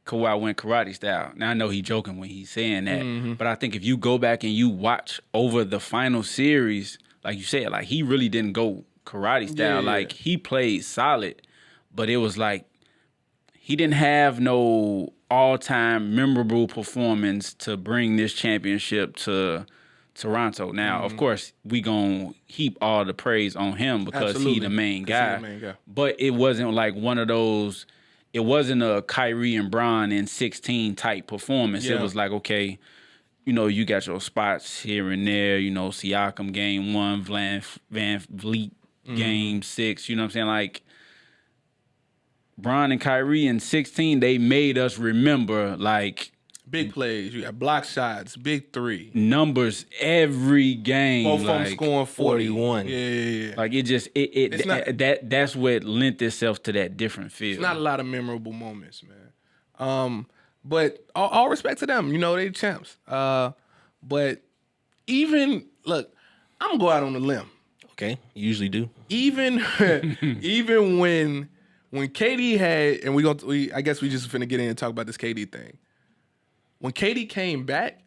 [SPEAKER 3] Kawhi went karate style. Now I know he's joking when he's saying that, but I think if you go back and you watch over the final series, like you said, like he really didn't go karate style.
[SPEAKER 1] Yeah.
[SPEAKER 3] Like he played solid, but it was like he didn't have no all-time memorable performance to bring this championship to Toronto. Now, of course, we gonna heap all the praise on him because he the main guy. But it wasn't like one of those. It wasn't a Kyrie and Bron in 16 type performance.
[SPEAKER 1] Yeah.
[SPEAKER 3] It was like, okay, you got your spots here and there. Siakam game 1, Van Vliet game 6. You know what I'm saying? Like Bron and Kyrie in 16, they made us remember like
[SPEAKER 1] big plays. You got block shots, big three.
[SPEAKER 3] Numbers every game.
[SPEAKER 1] Both of them scoring
[SPEAKER 2] 41.
[SPEAKER 1] Yeah.
[SPEAKER 3] Like it just that's what lent itself to that different feel.
[SPEAKER 1] It's not a lot of memorable moments, man. But all respect to them. They champs. But even look, I'm gonna go out on a limb.
[SPEAKER 2] Okay, you usually do.
[SPEAKER 1] Even when KD had, and I guess we just finna get in and talk about this KD thing. When KD came back,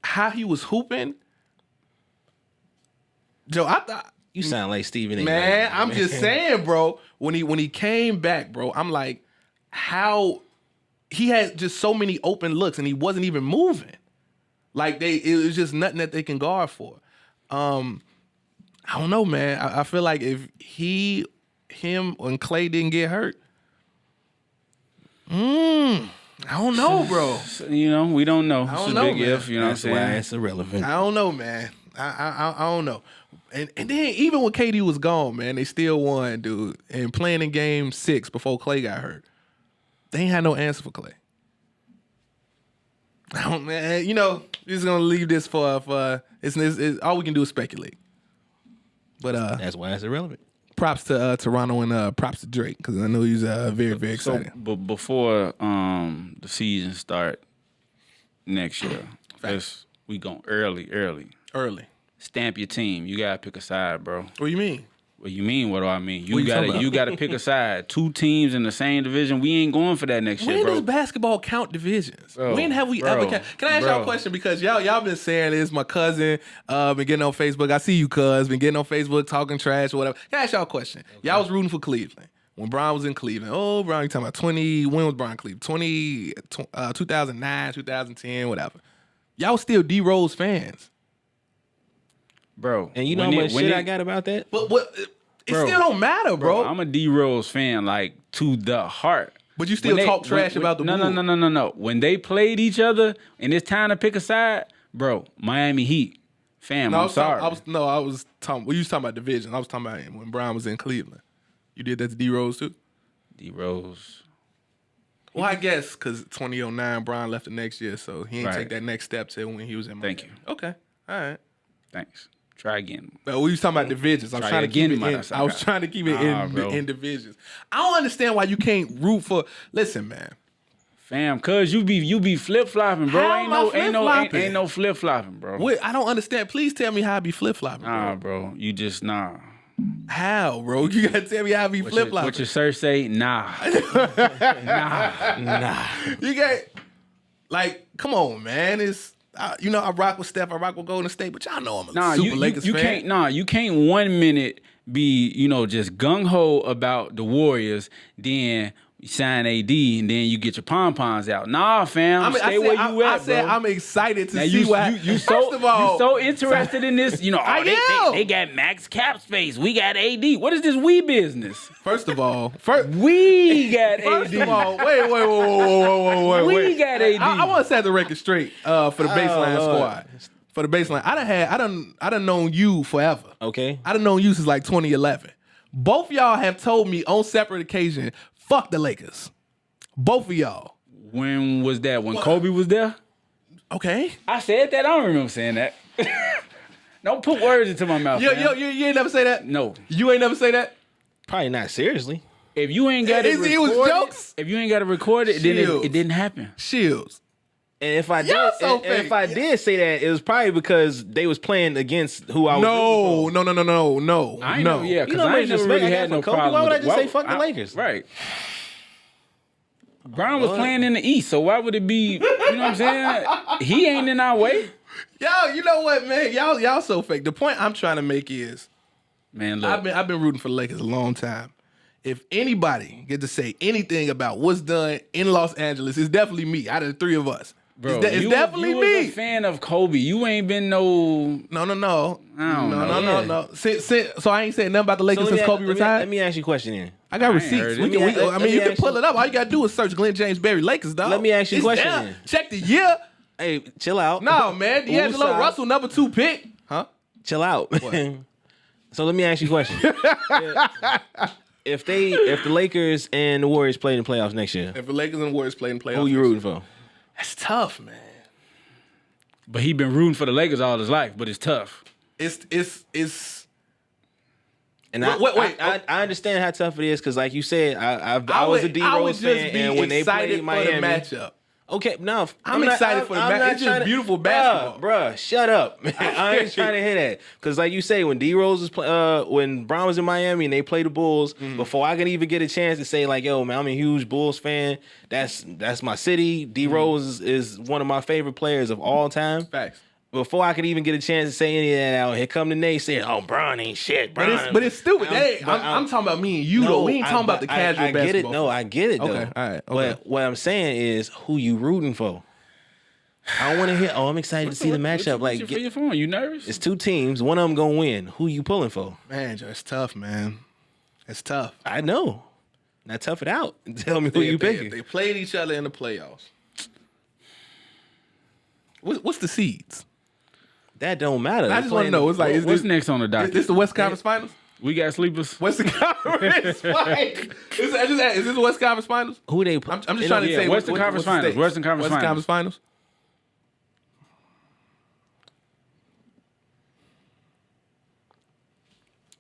[SPEAKER 1] how he was hooping, Joe, I thought
[SPEAKER 2] you sound like Stephen A.
[SPEAKER 1] Man, I'm just saying, bro. When he came back, bro, I'm like, how he had just so many open looks and he wasn't even moving. Like it was just nothing that they can guard for. I don't know, man. I feel like if him, and Clay didn't get hurt, I don't know, bro.
[SPEAKER 3] We don't know.
[SPEAKER 1] I don't
[SPEAKER 3] it's a
[SPEAKER 1] know,
[SPEAKER 3] big
[SPEAKER 1] man.
[SPEAKER 3] if, you know
[SPEAKER 2] That's
[SPEAKER 3] what I'm
[SPEAKER 2] why
[SPEAKER 3] saying?
[SPEAKER 2] it's irrelevant.
[SPEAKER 1] I don't know, man. I don't know. And then even when KD was gone, man, they still won, dude. And playing in Game 6 before Clay got hurt, they ain't had no answer for Clay. I don't, man. You know, we're just gonna leave this for it's all we can do is speculate. But
[SPEAKER 2] that's why it's irrelevant.
[SPEAKER 1] Props to Toronto and props to Drake because I know he's very very excited.
[SPEAKER 3] But before the season start next year, we going early. Stamp your team. You gotta pick a side, bro.
[SPEAKER 1] What do you mean?
[SPEAKER 3] What you mean? What do I mean? You gotta pick a side. 2 teams in the same division. We ain't going for that next year, bro.
[SPEAKER 1] When does basketball count divisions? When have we ever count? Can I ask y'all a question? Because y'all been saying this. My cousin been getting on Facebook. I see you, cuz. Been getting on Facebook talking trash or whatever. Can I ask y'all a question? Okay. Y'all was rooting for Cleveland when Bron was in Cleveland. Oh, Bron, you talking about 20? When was Bron in Cleveland? 2009, 2010, whatever. Y'all still D-Rose fans.
[SPEAKER 3] Bro,
[SPEAKER 2] and you know how much shit I got about that?
[SPEAKER 1] But it still don't matter, bro.
[SPEAKER 3] I'm a D-Rose fan, like, to the heart.
[SPEAKER 1] But you still talk trash about the Bulls.
[SPEAKER 3] No. When they played each other and it's time to pick a side, bro, Miami Heat. Fam, I'm sorry.
[SPEAKER 1] I was talking, well, you was talking about division. I was talking about when Bron was in Cleveland. You did that to D-Rose, too?
[SPEAKER 3] D-Rose.
[SPEAKER 1] Well, I guess because 2009, Bron left the next year, so he didn't take that next step to when he was in Miami.
[SPEAKER 3] Thank you.
[SPEAKER 1] Okay. All right.
[SPEAKER 3] Thanks. Try again.
[SPEAKER 1] But we was talking about divisions. I was trying to keep it in divisions. I don't understand why you can't root for. Listen, man.
[SPEAKER 3] Fam, cuz you be flip flopping, bro. Ain't no flip flopping, bro.
[SPEAKER 1] Wait, I don't understand. Please tell me how I be flip flopping.
[SPEAKER 3] Nah, bro. You just nah.
[SPEAKER 1] How, bro? You gotta tell me how I be flip flopping.
[SPEAKER 3] What your search say? Nah. nah.
[SPEAKER 1] You got come on, man. It's. I rock with Steph. I rock with Golden State, but y'all know I'm a super Lakers fan.
[SPEAKER 3] You can't 1 minute be, just gung-ho about the Warriors, then you sign AD, and then you get your pom-poms out. Nah, fam, stay where you at,
[SPEAKER 1] bro. I'm excited to see what...
[SPEAKER 3] You so interested in this, they got max cap space. We got AD. What is this we business?
[SPEAKER 1] First of all...
[SPEAKER 3] we got AD.
[SPEAKER 1] First of all, wait.
[SPEAKER 3] We got AD.
[SPEAKER 1] I want to set the record straight for the baseline squad. For the baseline. I done known you forever.
[SPEAKER 2] Okay.
[SPEAKER 1] I done known you since like 2011. Both y'all have told me on separate occasion, fuck the Lakers. Both of y'all.
[SPEAKER 3] When was that? When Kobe was there?
[SPEAKER 1] Okay.
[SPEAKER 3] I said that. I don't remember saying that. Don't put words into my mouth.
[SPEAKER 1] You ain't never say that?
[SPEAKER 3] No.
[SPEAKER 1] You ain't never say that?
[SPEAKER 2] Probably not seriously.
[SPEAKER 3] If you ain't got it recorded,
[SPEAKER 1] it was jokes.
[SPEAKER 3] If you ain't got to record it, then it didn't happen.
[SPEAKER 1] Shields.
[SPEAKER 2] And if I did say that, it was probably because they was playing against who I was.
[SPEAKER 1] No.
[SPEAKER 3] I know, yeah, because I ain't never really had no problem.
[SPEAKER 2] Why would I just say fuck the Lakers?
[SPEAKER 3] Right. Bron was playing in the East, so why would it be? You know what I'm saying? He ain't in our way.
[SPEAKER 1] Yo, you know what, man? Y'all so fake. The point I'm trying to make is,
[SPEAKER 3] man, look,
[SPEAKER 1] I've been rooting for the Lakers a long time. If anybody get to say anything about what's done in Los Angeles, it's definitely me. Out of the 3 of us.
[SPEAKER 3] Bro,
[SPEAKER 1] it's definitely me.
[SPEAKER 3] You was a fan of Kobe. You ain't been no.
[SPEAKER 1] No.
[SPEAKER 3] No.
[SPEAKER 1] So I ain't saying nothing about the Lakers since Kobe retired.
[SPEAKER 2] Let me ask you a question then.
[SPEAKER 1] I got receipts. You can pull it up. All you gotta do is search Glenn James Barry Lakers, dog.
[SPEAKER 2] Let me ask you a question then.
[SPEAKER 1] Check the year.
[SPEAKER 2] Hey, chill out.
[SPEAKER 1] No, man. D'Angelo Russell, number 2 pick. Huh?
[SPEAKER 2] Chill out. So let me ask you a question. If the Lakers and the Warriors play in the playoffs next year.
[SPEAKER 1] If the Lakers and the Warriors play in the playoffs.
[SPEAKER 2] Who you rooting for?
[SPEAKER 1] That's tough, man.
[SPEAKER 3] But he been rooting for the Lakers all his life, but it's tough.
[SPEAKER 1] It's.
[SPEAKER 2] And I understand how tough it is because, like you said, I was a D-Rose fan, and when they played Miami,
[SPEAKER 1] for the matchup.
[SPEAKER 2] Okay, no,
[SPEAKER 1] I'm excited for the match. It's just beautiful basketball,
[SPEAKER 2] bruh. Shut up! I ain't trying to hear that because, like you say, when D-Rose was when Bron was in Miami and they played the Bulls, before I could even get a chance to say like, "Yo, man, I'm a huge Bulls fan. That's my city." D-Rose is one of my favorite players of all time.
[SPEAKER 1] Facts.
[SPEAKER 2] Before I could even get a chance to say any of that out, here come the Nate saying, "Oh, Bron ain't shit, Bron."
[SPEAKER 1] But it's stupid. I'm talking about me and you though. We ain't talking about the casual basketball.
[SPEAKER 2] Get it. No, I get it though.
[SPEAKER 1] Okay, all right. Okay.
[SPEAKER 2] But what I'm saying is, who you rooting for? I don't want to hear. Oh, I'm excited to see the matchup.
[SPEAKER 3] What's your phone? You nervous?
[SPEAKER 2] It's 2 teams. One of them gonna win. Who you pulling for?
[SPEAKER 1] Man, Joe, it's tough, man. It's tough.
[SPEAKER 2] I know. Now tough it out. Tell me who you picking.
[SPEAKER 1] They played each other in the playoffs. What's the seeds?
[SPEAKER 2] That don't matter.
[SPEAKER 1] I just want to know. It's like,
[SPEAKER 3] what's next on the docket?
[SPEAKER 1] Is this the West Conference Finals?
[SPEAKER 3] We got sleepers.
[SPEAKER 1] Western Conference Finals. Is this the West Conference Finals?
[SPEAKER 2] Who they?
[SPEAKER 1] I'm just trying to say
[SPEAKER 3] Western Conference Finals. Western Conference
[SPEAKER 1] Finals.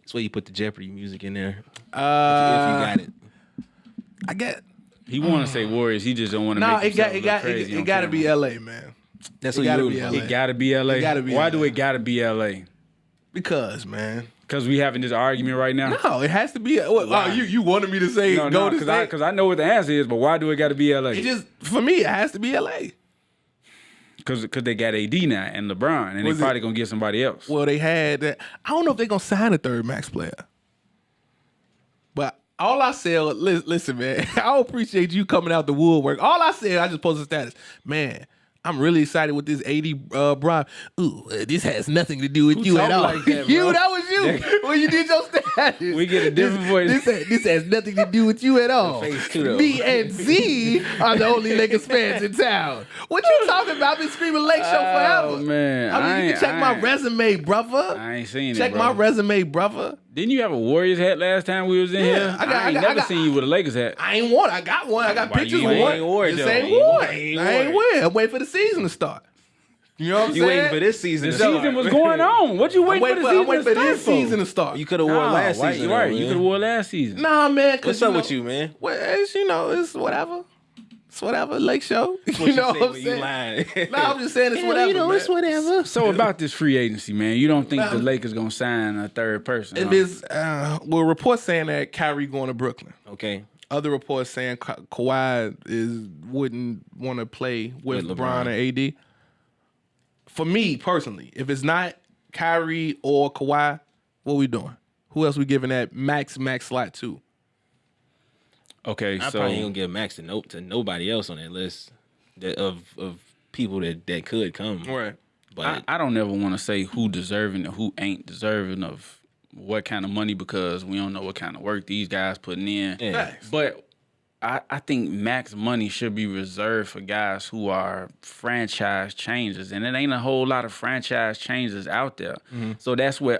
[SPEAKER 2] That's where you put the Jeopardy music in there. If you got it.
[SPEAKER 1] I get.
[SPEAKER 3] He want to say Warriors. He just don't want to.
[SPEAKER 1] No,
[SPEAKER 3] make
[SPEAKER 1] it got to be LA, man.
[SPEAKER 2] That's
[SPEAKER 1] what
[SPEAKER 2] you
[SPEAKER 1] gotta
[SPEAKER 2] rooting
[SPEAKER 1] be
[SPEAKER 2] for.
[SPEAKER 1] LA.
[SPEAKER 3] It got to be LA.
[SPEAKER 1] It gotta be
[SPEAKER 3] Why
[SPEAKER 1] LA.
[SPEAKER 3] do it got to be LA?
[SPEAKER 1] Because, man.
[SPEAKER 3] Because we having this argument right now.
[SPEAKER 1] No, it has to be. You wanted me to say
[SPEAKER 3] No,
[SPEAKER 1] go to state?
[SPEAKER 3] because I know what the answer is, but why do it got to be LA?
[SPEAKER 1] It just for me, it has to be LA.
[SPEAKER 3] Because they got AD now and LeBron, and they probably gonna get somebody else.
[SPEAKER 1] Well, they had that. I don't know if they're gonna sign a third max player. But all I said, listen, man, I appreciate you coming out the woodwork. All I said, I just posted a status. Man, I'm really excited with this 80 Bron. Ooh, this has nothing to do with you at all.
[SPEAKER 3] Like that,
[SPEAKER 1] You, that was you when you did your status.
[SPEAKER 3] We get a different voice.
[SPEAKER 1] This has nothing to do with you at all.
[SPEAKER 2] Face too, though.
[SPEAKER 1] Me and Z are the only Lakers fans in town. What you talking about? I've been screaming Lake Show forever.
[SPEAKER 3] Oh, man.
[SPEAKER 1] I mean, you can check my resume, brother.
[SPEAKER 3] I ain't seen
[SPEAKER 1] Check
[SPEAKER 3] it,
[SPEAKER 1] my
[SPEAKER 3] bro.
[SPEAKER 1] resume, brother.
[SPEAKER 3] Didn't you have a Warriors hat last time we was in here? I ain't never seen you with a Lakers hat.
[SPEAKER 1] I ain't one. I got one. I got
[SPEAKER 3] Why
[SPEAKER 1] pictures
[SPEAKER 3] you
[SPEAKER 1] of one.
[SPEAKER 2] ain't wore it,
[SPEAKER 1] Just
[SPEAKER 2] though?
[SPEAKER 1] ain't
[SPEAKER 2] You
[SPEAKER 1] wore
[SPEAKER 2] ain't
[SPEAKER 1] it. I ain't
[SPEAKER 2] wore
[SPEAKER 1] wear it. I'm waiting for the season to start. You know what I'm
[SPEAKER 2] You
[SPEAKER 1] saying?
[SPEAKER 2] waiting for this season
[SPEAKER 3] The
[SPEAKER 2] to start.
[SPEAKER 3] season was going on. What you waiting for the
[SPEAKER 1] I'm waiting
[SPEAKER 3] season
[SPEAKER 1] for
[SPEAKER 3] to
[SPEAKER 1] this
[SPEAKER 3] start
[SPEAKER 1] season to start.
[SPEAKER 2] You could have wore last season.
[SPEAKER 3] Right,
[SPEAKER 2] though,
[SPEAKER 3] you
[SPEAKER 2] man.
[SPEAKER 3] could have wore last season.
[SPEAKER 1] Nah, man.
[SPEAKER 2] What's up with you, man?
[SPEAKER 1] Well, it's whatever. It's whatever. Lake Show.
[SPEAKER 2] What
[SPEAKER 1] You know
[SPEAKER 2] say
[SPEAKER 1] what I'm
[SPEAKER 2] when
[SPEAKER 1] saying?
[SPEAKER 2] You lying?
[SPEAKER 1] Nah, I'm just saying it's whatever. Man.
[SPEAKER 2] It's whatever.
[SPEAKER 3] So about this free agency, man, you don't think the Lakers gonna sign a third person?
[SPEAKER 1] If
[SPEAKER 3] huh?
[SPEAKER 1] it's reports saying that Kyrie going to Brooklyn.
[SPEAKER 2] Okay.
[SPEAKER 1] Other reports saying Kawhi wouldn't want to play with LeBron and AD. For me personally, if it's not Kyrie or Kawhi, what we doing? Who else we giving that max slot to?
[SPEAKER 3] Okay,
[SPEAKER 2] I
[SPEAKER 3] so
[SPEAKER 2] probably ain't gonna give Max to nobody else on that list of people that could come.
[SPEAKER 1] Right.
[SPEAKER 2] But
[SPEAKER 3] I don't ever want to say who deserving and who ain't deserving of what kind of money because we don't know what kind of work these guys putting in.
[SPEAKER 2] Yeah.
[SPEAKER 1] Facts.
[SPEAKER 3] But I think max money should be reserved for guys who are franchise changers, and it ain't a whole lot of franchise changers out there.
[SPEAKER 1] Mm-hmm.
[SPEAKER 3] So that's why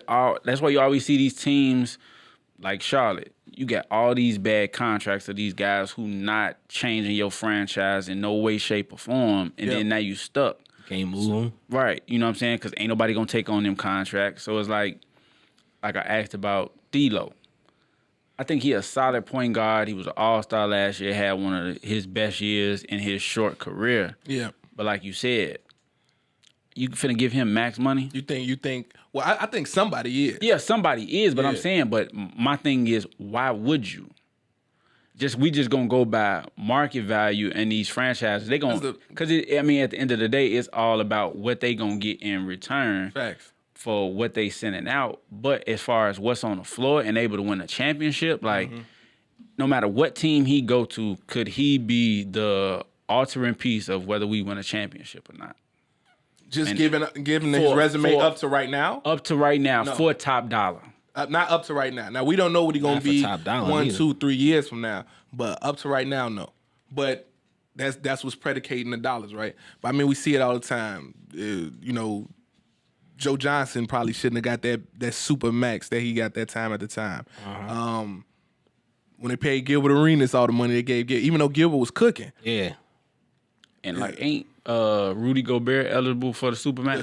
[SPEAKER 3] you always see these teams like Charlotte. You got all these bad contracts of these guys who not changing your franchise in no way, shape, or form, and then now you stuck.
[SPEAKER 2] can't move them.
[SPEAKER 3] Right. You know what I'm saying? Because ain't nobody going to take on them contracts. So it's like I asked about D'Lo. I think he a solid point guard. He was an all-star last year, had one of his best years in his short career.
[SPEAKER 1] Yeah.
[SPEAKER 3] But like you said, you finna give him max money?
[SPEAKER 1] You think, well, I think somebody is.
[SPEAKER 3] Yeah, somebody is, but I'm
[SPEAKER 1] Yeah.
[SPEAKER 3] saying, but my thing is, why would you? We just gonna go by market value and these franchises. They gonna, because at the end of the day, it's all about what they gonna get in return.
[SPEAKER 1] Facts.
[SPEAKER 3] For what they sending out. But as far as what's on the floor and able to win a championship, like no matter what team he go to, could he be the altering piece of whether we win a championship or not?
[SPEAKER 1] Just giving his resume up to right now?
[SPEAKER 3] Up to right now for top dollar.
[SPEAKER 1] Not up to right now. Now, we don't know what he's going to be
[SPEAKER 2] top dollar
[SPEAKER 1] 1,
[SPEAKER 2] either.
[SPEAKER 1] 2, 3 years from now. But up to right now, no. But that's what's predicating the dollars, right? But I mean, we see it all the time. Joe Johnson probably shouldn't have got that super max that he got that time at the time. When they paid Gilbert Arenas all the money they gave, even though Gilbert was cooking.
[SPEAKER 2] Yeah.
[SPEAKER 3] And like, ain't Rudy Gobert eligible for the Supermax?
[SPEAKER 1] The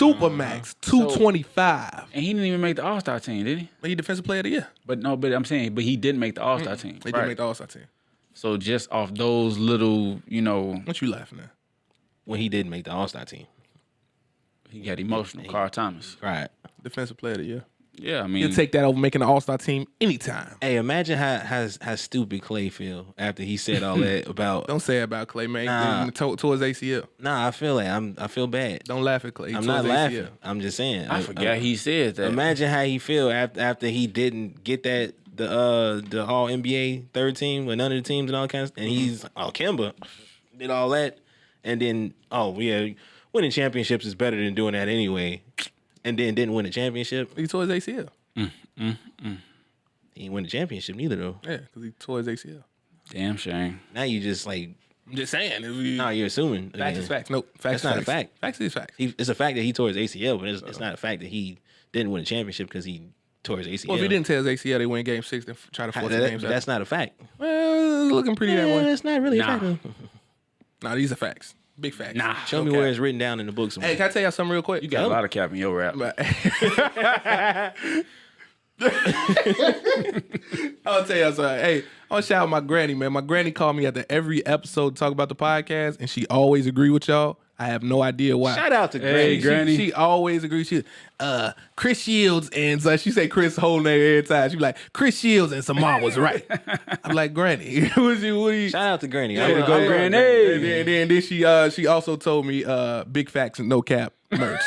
[SPEAKER 1] Supermax, 225.
[SPEAKER 3] And he didn't even make the All-Star team, did he?
[SPEAKER 1] But he Defensive Player of the Year.
[SPEAKER 3] But I'm saying, he didn't make the All-Star team.
[SPEAKER 1] He did make the All-Star team.
[SPEAKER 3] So just off those little,
[SPEAKER 1] What you laughing at?
[SPEAKER 2] When he did make the All-Star team.
[SPEAKER 3] he got emotional. Carl Thomas.
[SPEAKER 2] Right.
[SPEAKER 1] Defensive Player of the Year.
[SPEAKER 3] Yeah, I mean,
[SPEAKER 1] He'll take that over making the All-Star team anytime.
[SPEAKER 2] Hey, imagine how stupid Clay feel after he said all that about.
[SPEAKER 1] Don't say it about Clay, man.
[SPEAKER 2] Nah.
[SPEAKER 1] Towards ACL.
[SPEAKER 2] Nah, I feel bad.
[SPEAKER 1] Don't laugh at Clay.
[SPEAKER 2] I'm
[SPEAKER 1] Towards
[SPEAKER 2] not laughing.
[SPEAKER 1] ACL.
[SPEAKER 2] I'm just saying.
[SPEAKER 3] I forgot he said that.
[SPEAKER 2] Imagine how he feel after he didn't get the All NBA third team with none of the teams and all kinds. And he's Kemba did all that, and then winning championships is better than doing that anyway. And then didn't win a championship.
[SPEAKER 1] He tore his ACL.
[SPEAKER 2] He didn't win the championship neither though.
[SPEAKER 1] Yeah, because he tore his ACL.
[SPEAKER 3] Damn shame.
[SPEAKER 2] Now you just like
[SPEAKER 1] I'm just saying.
[SPEAKER 2] No, you're assuming.
[SPEAKER 1] Facts is facts. Nope. Facts
[SPEAKER 2] That's not a fact.
[SPEAKER 1] Facts is facts.
[SPEAKER 2] It's a fact that he tore his ACL, but it's not a fact that he didn't win a championship because he tore his ACL.
[SPEAKER 1] Well, if he didn't tear his ACL, they win Game 6 and try to force the games.
[SPEAKER 2] That's not a fact.
[SPEAKER 1] Well, it's looking pretty that way.
[SPEAKER 2] It's not really a fact.
[SPEAKER 1] Nah, these are facts. Big facts.
[SPEAKER 2] Nah, show me where it's written down in the book somewhere.
[SPEAKER 1] Hey, can I tell y'all something real quick?
[SPEAKER 3] You got a lot of cap in your rap.
[SPEAKER 1] I'll tell y'all something. Hey, I want to shout out my granny, man. My granny called me after every episode to talk about the podcast, and she always agree with y'all. I have no idea why.
[SPEAKER 2] Shout out to
[SPEAKER 3] Granny.
[SPEAKER 2] Granny.
[SPEAKER 1] She always agrees. She, Chris Shields and she say Chris whole name every time. She be like, Chris Shields and Samar was right. I'm like, Granny, what you?
[SPEAKER 2] Shout out to Granny.
[SPEAKER 1] Yeah,
[SPEAKER 3] go Granny.
[SPEAKER 1] And then she also told me big facts and no cap merch.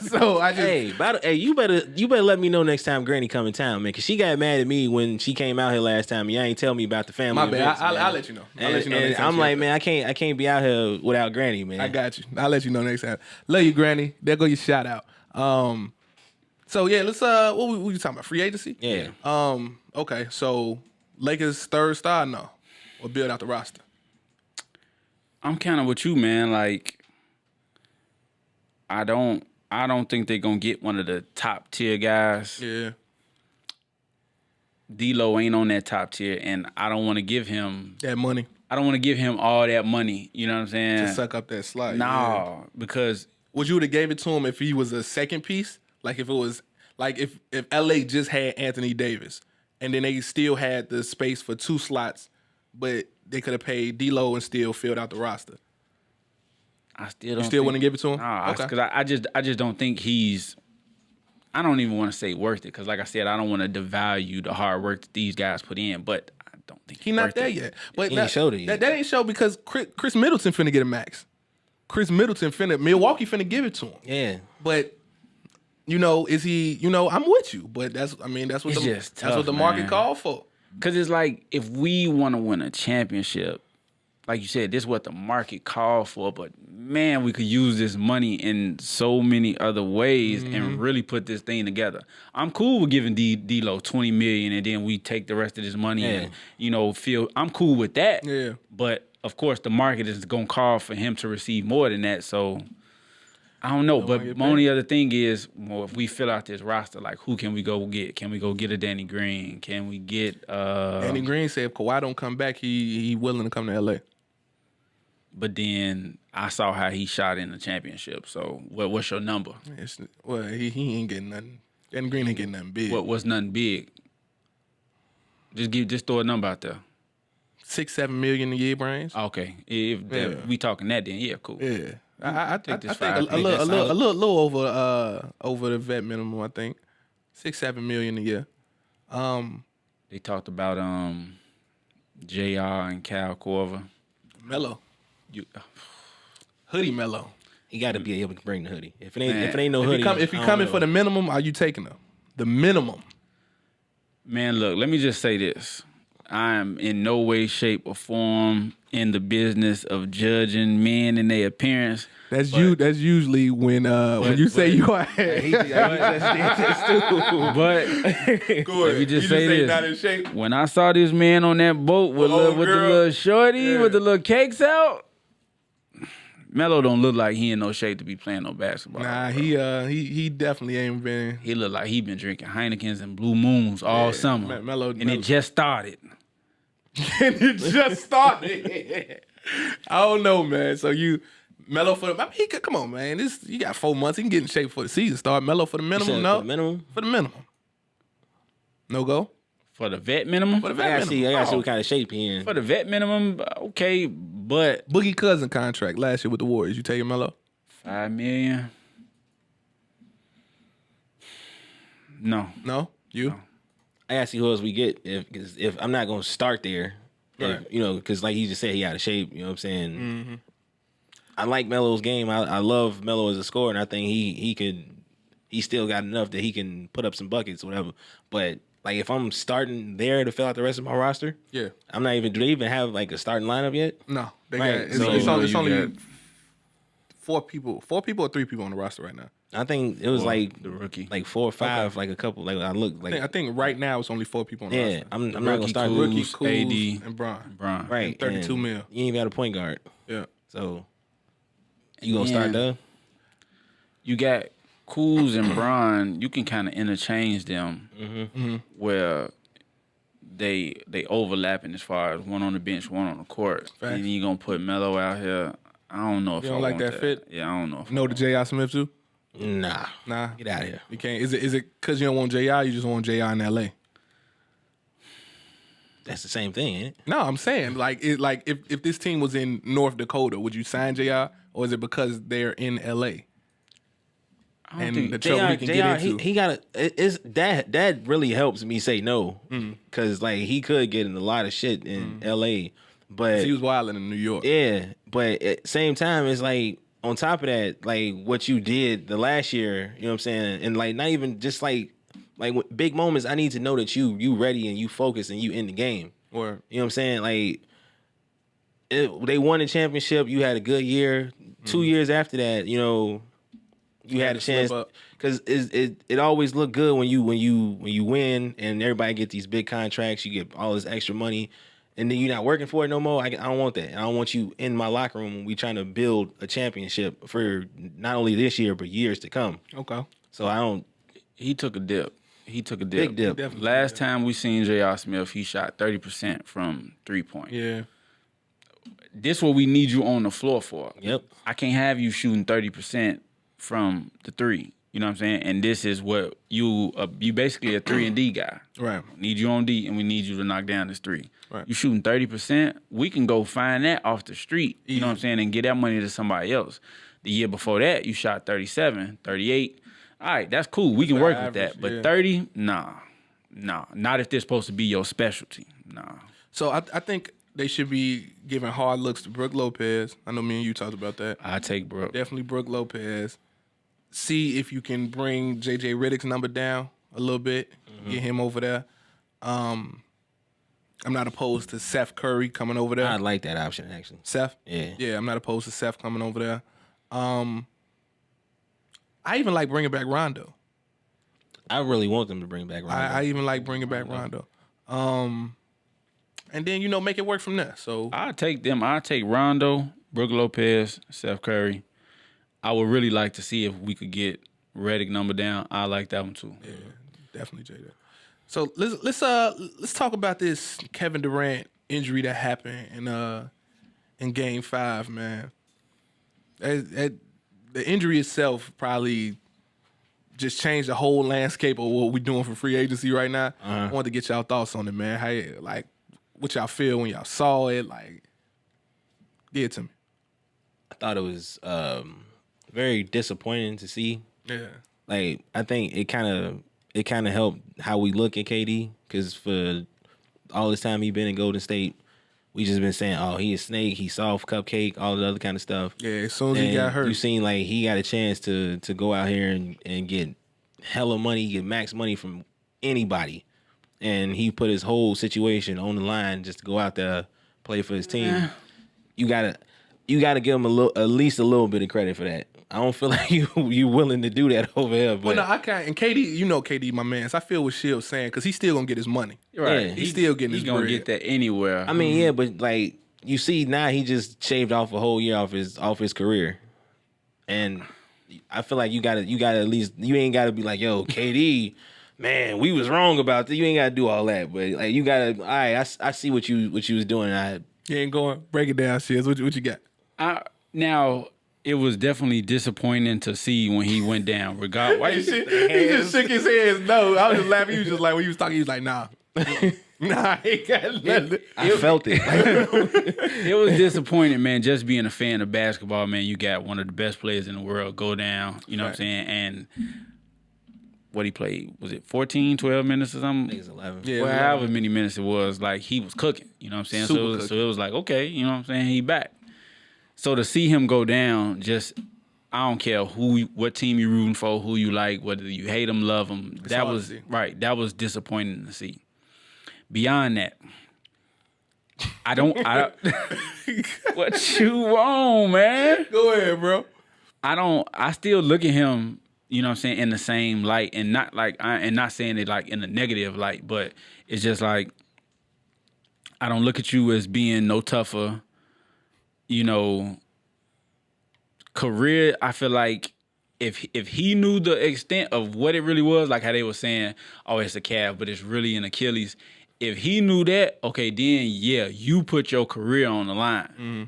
[SPEAKER 1] So I just
[SPEAKER 2] you better let me know next time Granny come in town, man, because she got mad at me when she came out here last time. And y'all ain't tell me about the family.
[SPEAKER 1] My bad.
[SPEAKER 2] Events,
[SPEAKER 1] I'll let you know. I'll let you know next time
[SPEAKER 2] I'm like, man, I can't be out here without Granny, man.
[SPEAKER 1] I got you. I'll let you know next time. Love you, Granny. There go your shout out. So yeah, let's what we talking about? Free agency?
[SPEAKER 2] Yeah.
[SPEAKER 1] Okay, so Lakers third star, no. Or build out the roster.
[SPEAKER 3] I'm kind of with you, man. Like, I don't think they're gonna get one of the top tier guys.
[SPEAKER 1] Yeah.
[SPEAKER 3] D-Lo ain't on that top tier, and I don't want to give him
[SPEAKER 1] That money
[SPEAKER 3] I don't want to give him all that money. You know what I'm saying?
[SPEAKER 1] to suck up that slot.
[SPEAKER 3] No, because
[SPEAKER 1] Would you would have gave it to him if he was a second piece? Like if it was like if LA just had Anthony Davis and then they still had the space for two slots, but they could have paid D-Lo and still filled out the roster.
[SPEAKER 3] I still don't.
[SPEAKER 1] You still wouldn't give it to him?
[SPEAKER 3] Nah, because I just don't think he's. I don't even want to say worth it because, like I said, I don't want to devalue the hard work that these guys put in, but I don't think
[SPEAKER 1] He's not there yet. But
[SPEAKER 2] He ain't showed it yet.
[SPEAKER 1] That ain't show because Chris Middleton finna get a max. Milwaukee finna give it to him.
[SPEAKER 2] Yeah.
[SPEAKER 1] But is he? I'm with you. But that's what
[SPEAKER 3] It's
[SPEAKER 1] the
[SPEAKER 3] just
[SPEAKER 1] that's what the
[SPEAKER 3] tough,
[SPEAKER 1] market
[SPEAKER 3] man.
[SPEAKER 1] called for.
[SPEAKER 3] Because it's like if we want to win a championship, like you said, this is what the market called for. But man, we could use this money in so many other ways and really put this thing together. I'm cool with giving D-Lo $20 million and then we take the rest of this money and feel. I'm cool with that.
[SPEAKER 1] Yeah.
[SPEAKER 3] But of course, the market is gonna call for him to receive more than that. So I don't know. But my only other thing is, well, if we fill out this roster, like who can we go get? Can we go get a Danny Green? Can we get
[SPEAKER 1] Danny Green said if Kawhi don't come back, he willing to come to LA.
[SPEAKER 3] But then I saw how he shot in the championship. So what's your number?
[SPEAKER 1] He ain't getting nothing. Danny Green ain't getting nothing big.
[SPEAKER 3] What's nothing big? Just throw a number out there.
[SPEAKER 1] 6-7 million a year, Brains.
[SPEAKER 3] Okay, if we talking that, then yeah, cool.
[SPEAKER 1] Yeah, I think
[SPEAKER 3] this
[SPEAKER 1] a little over the vet minimum. I think 6-7 million a year.
[SPEAKER 3] They talked about JR and Cal Korver.
[SPEAKER 1] Melo, hoodie Melo.
[SPEAKER 2] He got to be able to bring the hoodie. If it ain't no hoodie,
[SPEAKER 1] if you coming for the minimum, are you taking them? The minimum.
[SPEAKER 3] Man, look, let me just say this. I am in no way, shape, or form in the business of judging men and their appearance.
[SPEAKER 1] That's usually when you say you are.
[SPEAKER 3] But let me just say this.
[SPEAKER 1] Not in shape.
[SPEAKER 3] When I saw this man on that boat with the little shorty, with the little cakes out, Melo don't look like he in no shape to be playing no basketball.
[SPEAKER 1] Nah, he definitely ain't been.
[SPEAKER 3] He look like he been drinking Heinekens and Blue Moons all summer. It just started.
[SPEAKER 1] And it just started. I don't know, man. So Melo for the. I mean, come on, man. You got 4 months. He can get in shape for the season start. Melo for the minimum. No,
[SPEAKER 2] for the minimum.
[SPEAKER 1] For the minimum. No go.
[SPEAKER 3] For the vet minimum?
[SPEAKER 1] For the vet minimum.
[SPEAKER 2] I gotta see what kind of shape he in.
[SPEAKER 3] For the vet minimum, okay, but
[SPEAKER 1] Boogie Cousin contract last year with the Warriors. You taking Melo?
[SPEAKER 3] $5 million. No.
[SPEAKER 1] No. You?
[SPEAKER 3] No.
[SPEAKER 2] I gotta see who else we get. If I'm not gonna start there,
[SPEAKER 1] Right.
[SPEAKER 2] because like he just said, he out of shape. You know what I'm saying? Mm-hmm. I like Melo's game. I love Melo as a scorer, and I think he still got enough that he can put up some buckets, or whatever. But like if I'm starting there to fill out the rest of my roster,
[SPEAKER 1] Yeah.
[SPEAKER 2] I'm not even. Do they even have like a starting lineup yet?
[SPEAKER 1] No. They
[SPEAKER 2] Right.
[SPEAKER 1] got. It's only 4 people or 3 people on the roster right now.
[SPEAKER 2] I think it was
[SPEAKER 3] the rookie,
[SPEAKER 2] like 4 or 5, like a couple. Like I looked, like
[SPEAKER 1] I think right now it's only 4 people on the roster.
[SPEAKER 2] I'm not gonna start
[SPEAKER 1] Rookie,
[SPEAKER 3] Kuz,
[SPEAKER 1] Kuz,
[SPEAKER 3] AD,
[SPEAKER 1] and Bron.
[SPEAKER 2] right.
[SPEAKER 1] And 32
[SPEAKER 2] and
[SPEAKER 1] mil.
[SPEAKER 2] You ain't got a point guard,
[SPEAKER 1] Yeah.
[SPEAKER 2] so you gonna start there.
[SPEAKER 3] You got Kuz and Bron. You can kind of interchange them where they overlapping as far as one on the bench, one on the court.
[SPEAKER 1] Facts.
[SPEAKER 3] And you gonna put Melo out here. I don't know if
[SPEAKER 1] You
[SPEAKER 3] I
[SPEAKER 1] don't like
[SPEAKER 3] want
[SPEAKER 1] that fit?
[SPEAKER 3] Yeah, I don't know. If
[SPEAKER 1] No to J.I. Smith too?
[SPEAKER 2] Nah,
[SPEAKER 1] Get
[SPEAKER 2] out of here.
[SPEAKER 1] You can't. Is it because you don't want J.I.? You just want J.I. in L.A.?
[SPEAKER 2] That's the same thing, ain't it?
[SPEAKER 1] No, I'm saying if this team was in North Dakota, would you sign J.I. or is it because they're in L.A.? And the trouble he can get into.
[SPEAKER 2] He got it's that really helps me say no, because like he could get in a lot of shit in L.A. But
[SPEAKER 1] he was wilding in New York.
[SPEAKER 2] Yeah, but at the same time, it's like on top of that, like what you did the last year, you know what I'm saying, and like not even just like big moments. I need to know that you ready and you focused and you in the game.
[SPEAKER 1] Or
[SPEAKER 2] you know what I'm saying, like they won the championship. You had a good year. 2 years after that, you know. You had a chance because it always looked good when you win and everybody get these big contracts. You get all this extra money, and then you're not working for it no more. I don't want that. I don't want you in my locker room when we trying to build a championship for not only this year but years to come.
[SPEAKER 1] Okay.
[SPEAKER 2] So I don't.
[SPEAKER 3] He took a dip.
[SPEAKER 2] Big dip.
[SPEAKER 3] Last time we seen J.R. Smith, he shot 30% from 3-point.
[SPEAKER 1] Yeah.
[SPEAKER 3] This what we need you on the floor for.
[SPEAKER 2] Yep.
[SPEAKER 3] I can't have you shooting 30% from the 3. You know what I'm saying? And this is what you basically a 3 and D guy.
[SPEAKER 1] Right.
[SPEAKER 3] Need you on D, and we need you to knock down this 3.
[SPEAKER 1] Right.
[SPEAKER 3] You shooting 30%, we can go find that off the street. You know what I'm saying? And get that money to somebody else. The year before that, you shot 37, 38. All right, that's cool. We can work with that. But 30, nah. Not if they're supposed to be your specialty. Nah.
[SPEAKER 1] So I think they should be giving hard looks to Brook Lopez. I know me and you talked about that.
[SPEAKER 3] I take Brook.
[SPEAKER 1] Definitely Brook Lopez. See if you can bring J.J. Redick's number down a little bit. Get him over there. I'm not opposed to Seth Curry coming over there.
[SPEAKER 2] I like that option actually.
[SPEAKER 1] Seth?
[SPEAKER 2] Yeah.
[SPEAKER 1] Yeah, I'm not opposed to Seth coming over there. I even like bringing back Rondo.
[SPEAKER 2] I really want them to bring back Rondo.
[SPEAKER 1] I even like bringing back Rondo. And then, make it work from there. So
[SPEAKER 3] I take them. I take Rondo, Brook Lopez, Seth Curry. I would really like to see if we could get Redick number down. I like that one too.
[SPEAKER 1] Yeah, definitely, J.J. So let's talk about this Kevin Durant injury that happened in Game 5, man. The injury itself probably just changed the whole landscape of what we're doing for free agency right now. I wanted to get y'all thoughts on it, man. How what y'all feel when y'all saw it? Give it to me.
[SPEAKER 2] I thought it was very disappointing to see.
[SPEAKER 1] Yeah.
[SPEAKER 2] Like I think it kind of helped how we look at KD, because for all this time he been in Golden State, we just been saying, oh, he a snake, he soft, cupcake, all the other kind of stuff.
[SPEAKER 1] Yeah, as soon as he got hurt,
[SPEAKER 2] you seen like he got a chance to go out here and get hella money, get max money from anybody, and he put his whole situation on the line just to go out there play for his team. You gotta give him at least a little bit of credit for that. I don't feel like you willing to do that over here. But
[SPEAKER 1] well, no, I can't. And KD, KD, my man. So I feel what Shield's saying, because he's still gonna get his money.
[SPEAKER 3] Right.
[SPEAKER 2] Yeah,
[SPEAKER 1] he's still getting his
[SPEAKER 3] He's gonna
[SPEAKER 1] bread.
[SPEAKER 3] get that anywhere.
[SPEAKER 2] I mean, yeah, but like you see now, he just shaved off a whole year off his career, and I feel like you gotta at least, you ain't gotta be like, yo, KD, man, we was wrong about that. You ain't gotta do all that, but like you gotta. All right, I see what you was doing.
[SPEAKER 1] You ain't going. Break it down, Shields. What you got?
[SPEAKER 3] Now, it was definitely disappointing to see when he went down. Why
[SPEAKER 1] he just shook his head. No, I was just laughing. He was just like, when he was talking, he was like, nah. Nah, he got nothing.
[SPEAKER 2] I felt it.
[SPEAKER 3] It was disappointing, man, just being a fan of basketball, man. You got one of the best players in the world go down, you know what I'm saying? And what he played, was it 14, 12 minutes or something?
[SPEAKER 2] I think it's 11.
[SPEAKER 3] Yeah, well, however many minutes it was, like, he was cooking, you know what I'm saying? So it was like, okay, you know what I'm saying? He back. So to see him go down, just, I don't care what team you're rooting for, who you like, whether you hate him, love him. That was disappointing to see. Beyond that, what you want, man?
[SPEAKER 1] Go ahead, bro.
[SPEAKER 3] I still look at him, you know what I'm saying, in the same light, and not like and not saying it like in a negative light, but it's just like I don't look at you as being no tougher, you know. Career, I feel like if he knew the extent of what it really was, like how they were saying, oh, it's a calf, but it's really an Achilles. If he knew that, okay, then yeah, you put your career on the line. Mm-hmm.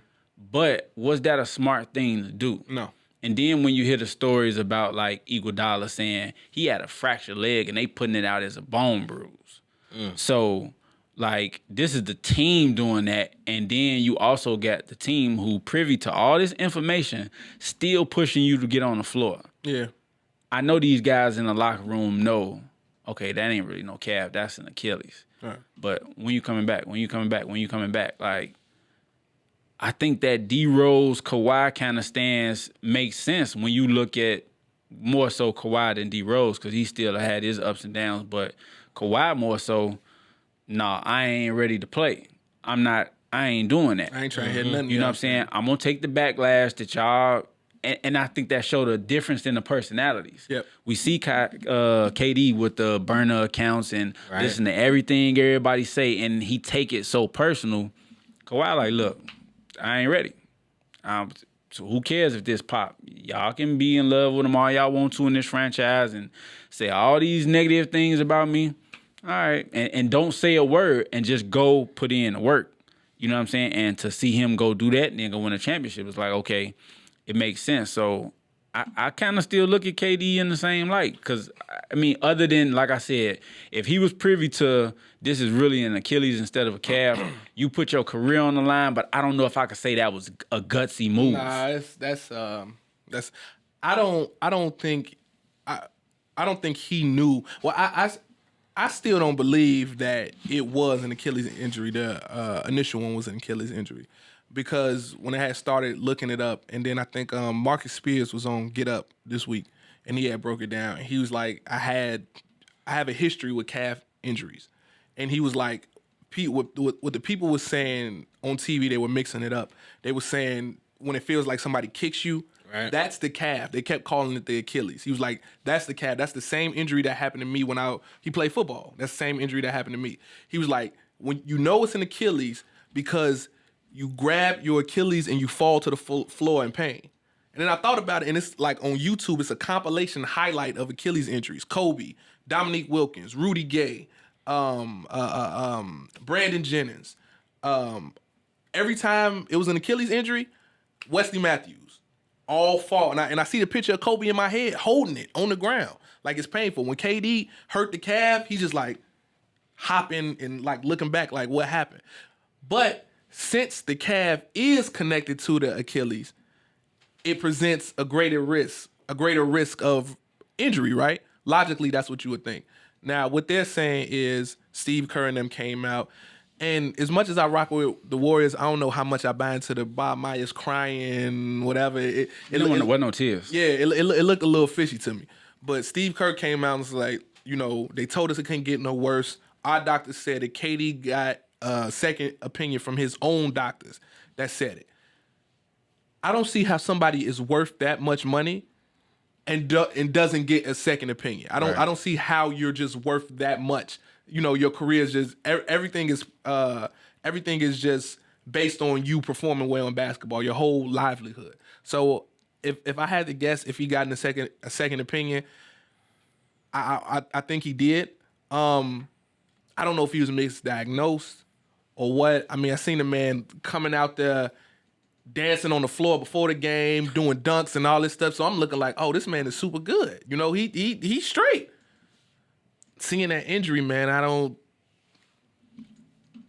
[SPEAKER 3] But was that a smart thing to do?
[SPEAKER 1] No.
[SPEAKER 3] And then when you hear the stories about like Iguodala saying he had a fractured leg and they putting it out as a bone bruise. So like, this is the team doing that, and then you also got the team who privy to all this information still pushing you to get on the floor.
[SPEAKER 1] Yeah.
[SPEAKER 3] I know these guys in the locker room know, okay, that ain't really no calf, that's an Achilles.
[SPEAKER 1] Right.
[SPEAKER 3] But when you coming back, like, I think that D-Rose, Kawhi kind of stance makes sense when you look at more so Kawhi than D-Rose, because he still had his ups and downs, but Kawhi more so, nah, I ain't ready to play. I ain't doing that.
[SPEAKER 1] I ain't trying to hit nothing.
[SPEAKER 3] You know what I'm saying? I'm going to take the backlash that y'all, and I think that showed a difference in the personalities.
[SPEAKER 1] Yep.
[SPEAKER 3] We see KD with the burner accounts and listen to everything everybody say, and he take it so personal. Kawhi like, look, I ain't ready. So who cares if this pop? Y'all can be in love with him all y'all want to in this franchise and say all these negative things about me. All right, and don't say a word and just go put in the work. You know what I'm saying? And to see him go do that and then go win a championship, it's like, okay, it makes sense. So I kind of still look at KD in the same light because, I mean, other than, like I said, if he was privy to this is really an Achilles instead of a calf, you put your career on the line, but I don't know if I could say that was a gutsy move.
[SPEAKER 1] Nah, that's I don't think he knew. Well, I still don't believe that it was an Achilles injury. The initial one was an Achilles injury. Because when I had started looking it up, and then I think Marcus Spears was on Get Up this week, and he had broke it down. He was like, I have a history with calf injuries. And he was like, what the people were saying on TV, they were mixing it up. They were saying when it feels like somebody kicks you, right, that's the calf. They kept calling it the Achilles. He was like, that's the calf. That's the same injury that happened to me when he played football. That's the same injury that happened to me. He was like, when you know it's an Achilles because you grab your Achilles and you fall to the floor in pain. And then I thought about it, and it's like on YouTube, it's a compilation highlight of Achilles injuries. Kobe, Dominique Wilkins, Rudy Gay, Brandon Jennings. Every time it was an Achilles injury, Wesley Matthews, all fall. And I see the picture of Kobe in my head holding it on the ground. Like it's painful. When KD hurt the calf, he's just like hopping and like looking back like what happened. But since the calf is connected to the Achilles, it presents a greater risk of injury, right? Logically, that's what you would think. Now, what they're saying is Steve Kerr and them came out, and as much as I rock with the Warriors, I don't know how much I buy into the Bob Myers crying, whatever. It
[SPEAKER 3] wasn't no tears.
[SPEAKER 1] Yeah, it looked a little fishy to me. But Steve Kerr came out and was like, you know, they told us it couldn't get no worse. Our doctor said that KD got a second opinion from his own doctors that said it. I don't see how somebody is worth that much money and doesn't get a second opinion. I don't see how you're just worth that much. You know, your career is just everything is just based on you performing well in basketball, your whole livelihood. So if I had to guess if he got a second opinion, I think he did. I don't know if he was misdiagnosed or what. I mean, I seen the man coming out there dancing on the floor before the game, doing dunks and all this stuff. So I'm looking like, oh, this man is super good. You know, he's straight. Seeing that injury, man, I don't.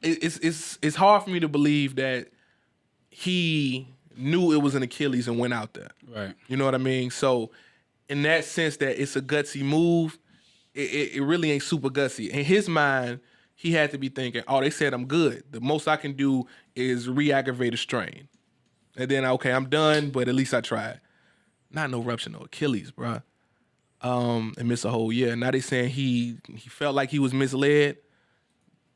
[SPEAKER 1] It's hard for me to believe that he knew it was an Achilles and went out there.
[SPEAKER 3] Right.
[SPEAKER 1] You know what I mean? So in that sense that it's a gutsy move, it really ain't super gutsy. In his mind, he had to be thinking, oh, they said I'm good. The most I can do is re-aggravate a strain. And then, okay, I'm done, but at least I tried. Not no rupture, no Achilles, bro. And miss a whole year. Now they saying he felt like he was misled.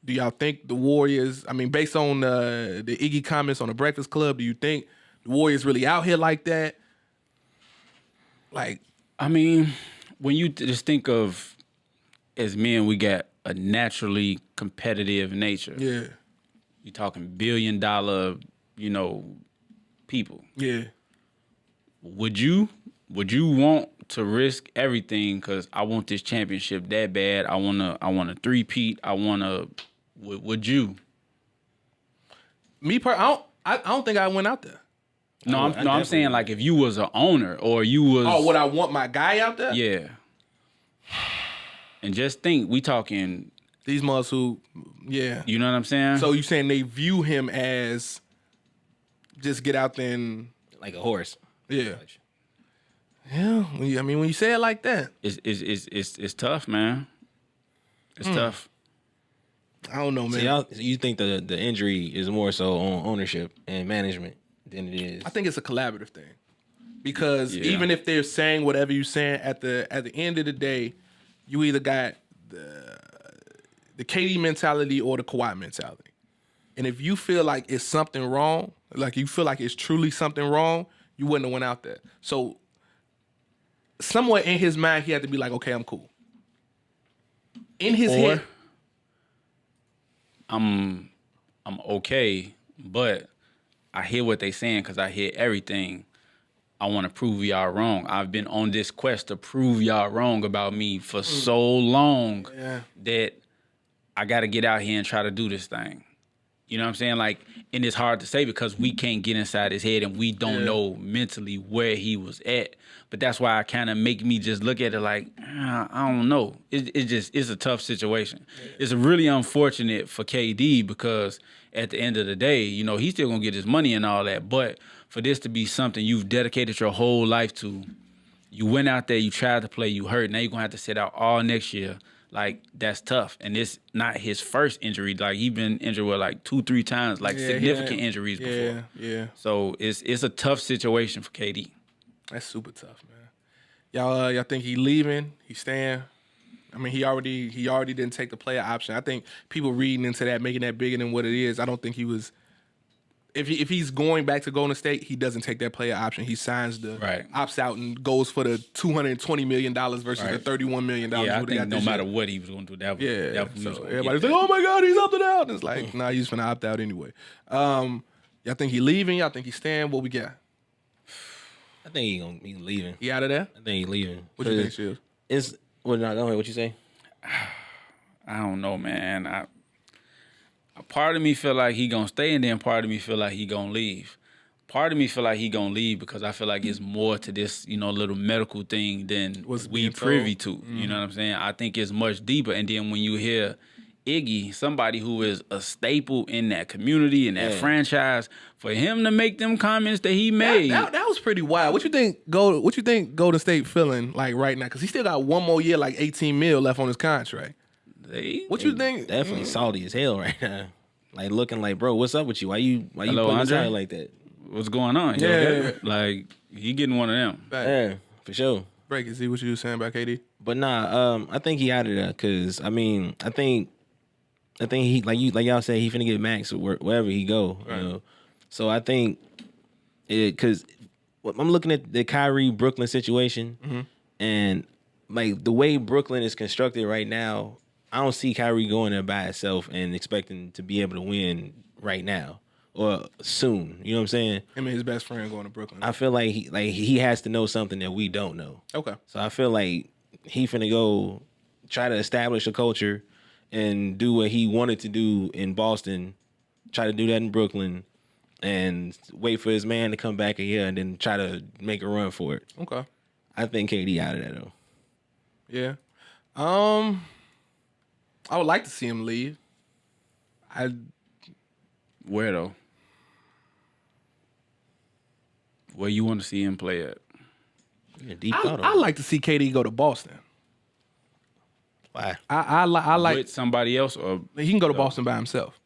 [SPEAKER 1] Do y'all think the Warriors, I mean, based on the Iggy comments on the Breakfast Club, do you think the Warriors really out here like that? Like,
[SPEAKER 3] I mean, when you just think of, as men, we got a naturally competitive nature.
[SPEAKER 1] Yeah.
[SPEAKER 3] You talking $1 billion, people.
[SPEAKER 1] Yeah.
[SPEAKER 3] Would you want to risk everything because I want this championship that bad? I want to three-peat. Would you?
[SPEAKER 1] I don't think I went out there.
[SPEAKER 3] No, I'm saying like if you was an owner or you was.
[SPEAKER 1] Oh, would I want my guy out there?
[SPEAKER 3] Yeah. And just think, we talking.
[SPEAKER 1] These motherfuckers who, yeah.
[SPEAKER 3] You know what I'm saying?
[SPEAKER 1] So you saying they view him as just get out there and.
[SPEAKER 2] Like a horse.
[SPEAKER 1] Yeah. Yeah. When you say it like that.
[SPEAKER 3] It's tough, man. It's tough.
[SPEAKER 1] I don't know, man.
[SPEAKER 2] So you think the injury is more so on ownership and management than it is?
[SPEAKER 1] I think it's a collaborative thing. Because even if they're saying whatever you're saying, at the end of the day, you either got the KD mentality or the Kawhi mentality. And if you feel like it's something wrong, like you feel like it's truly something wrong, you wouldn't have went out there. So somewhere in his mind, he had to be like, okay, I'm cool. In his head.
[SPEAKER 3] I'm okay, but I hear what they saying because I hear everything. I want to prove y'all wrong. I've been on this quest to prove y'all wrong about me for so long that I got to get out here and try to do this thing. You know what I'm saying? Like, and it's hard to say because we can't get inside his head and we don't know mentally where he was at. But that's why I kind of make me just look at it like, I don't know. It's a tough situation. Yeah. It's really unfortunate for KD because at the end of the day, he's still going to get his money and all that. But for this to be something you've dedicated your whole life to, you went out there, you tried to play, you hurt. Now you're going to have to sit out all next year. Like, that's tough. And it's not his first injury. Like, he's been injured with like 2-3 times, like significant injuries before.
[SPEAKER 1] Yeah.
[SPEAKER 3] So it's a tough situation for KD.
[SPEAKER 1] That's super tough, man. Y'all think he leaving? He staying? I mean, he already didn't take the player option. I think people reading into that, making that bigger than what it is. I don't think he was. If he's going back to Golden State, he doesn't take that player option. He signs opts out and goes for the $220 million versus the $31 million.
[SPEAKER 3] Yeah, I think no matter what he was going to do,
[SPEAKER 1] so everybody's like, oh my God, he's opted out. And it's like, nah, he's going to opt out anyway. Y'all think he leaving? Y'all think he's staying? What we got?
[SPEAKER 2] I think he leaving.
[SPEAKER 1] He out of there?
[SPEAKER 2] I think he leaving.
[SPEAKER 1] What you think, Shields?
[SPEAKER 2] Go ahead. What you say?
[SPEAKER 3] I don't know, man. A part of me feel like he gonna stay, and then part of me feel like he gonna leave. Part of me feel like he gonna leave because I feel like it's more to this, little medical thing than we privy to. Mm-hmm. You know what I'm saying? I think it's much deeper. And then when you hear Iggy, somebody who is a staple in that community, in that franchise, for him to make them comments that he made,
[SPEAKER 1] that was pretty wild. What you think Golden State feeling like right now? Because he still got one more year, like $18 million left on his contract. What you think?
[SPEAKER 2] Definitely salty as hell right now. Like looking like, bro, what's up with you? Why you putting his out like that?
[SPEAKER 3] What's going on?
[SPEAKER 1] Yeah.
[SPEAKER 3] Like he getting one of them.
[SPEAKER 2] Yeah, for sure.
[SPEAKER 1] Break it. See what you was saying about KD.
[SPEAKER 2] But nah, I think he out of there because I think he like y'all say he finna get max wherever he go. Right. So I think because I'm looking at the Kyrie Brooklyn situation, and like the way Brooklyn is constructed right now. I don't see Kyrie going there by himself and expecting to be able to win right now or soon. You know what I'm saying?
[SPEAKER 1] Him and his best friend going to Brooklyn.
[SPEAKER 2] I feel like he has to know something that we don't know.
[SPEAKER 1] Okay.
[SPEAKER 2] So I feel like he finna go try to establish a culture and do what he wanted to do in Boston, try to do that in Brooklyn, and wait for his man to come back here and then try to make a run for it.
[SPEAKER 1] Okay.
[SPEAKER 2] I think KD out of that though.
[SPEAKER 1] Yeah. I would like to see him leave.
[SPEAKER 3] Where though? Where you want to see him play at?
[SPEAKER 1] I like to see KD go to Boston.
[SPEAKER 2] Why?
[SPEAKER 1] I like
[SPEAKER 3] with somebody else, or
[SPEAKER 1] he can go to Boston by himself.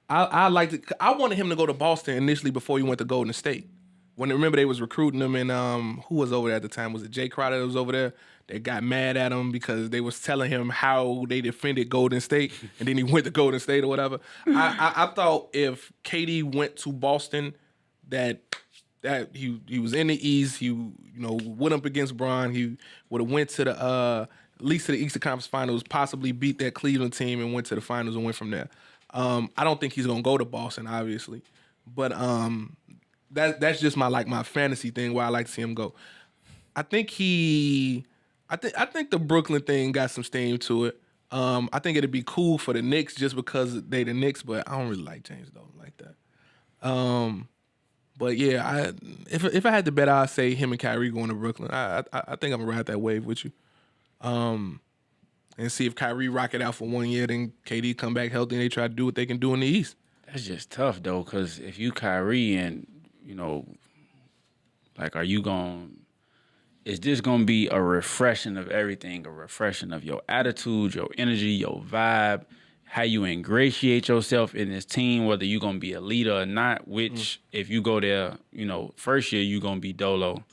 [SPEAKER 1] I wanted him to go to Boston initially before he went to Golden State. Remember they was recruiting him, and who was over there at the time? Was it Jay Crowder that was over there? They got mad at him because they was telling him how they defended Golden State, and then he went to Golden State or whatever. I thought if KD went to Boston, that that he was in the East. He went up against Bron. He would have went to the at least to the Eastern Conference Finals, possibly beat that Cleveland team and went to the finals and went from there. I don't think he's gonna go to Boston, obviously, but that's just my fantasy thing where I like to see him go. I think the Brooklyn thing got some steam to it. I think it'd be cool for the Knicks just because they the Knicks, but I don't really like James Dolan like that. But yeah, if I had to bet, I'd say him and Kyrie going to Brooklyn. I think I'm gonna ride that wave with you. And see if Kyrie rock it out for 1 year, then KD come back healthy and they try to do what they can do in the East.
[SPEAKER 3] That's just tough though, because if you Kyrie and are you going? Is this going to be a refreshing of everything, a refreshing of your attitude, your energy, your vibe, how you ingratiate yourself in this team, whether you're going to be a leader or not, which if you go there, first year you're going to be dolo.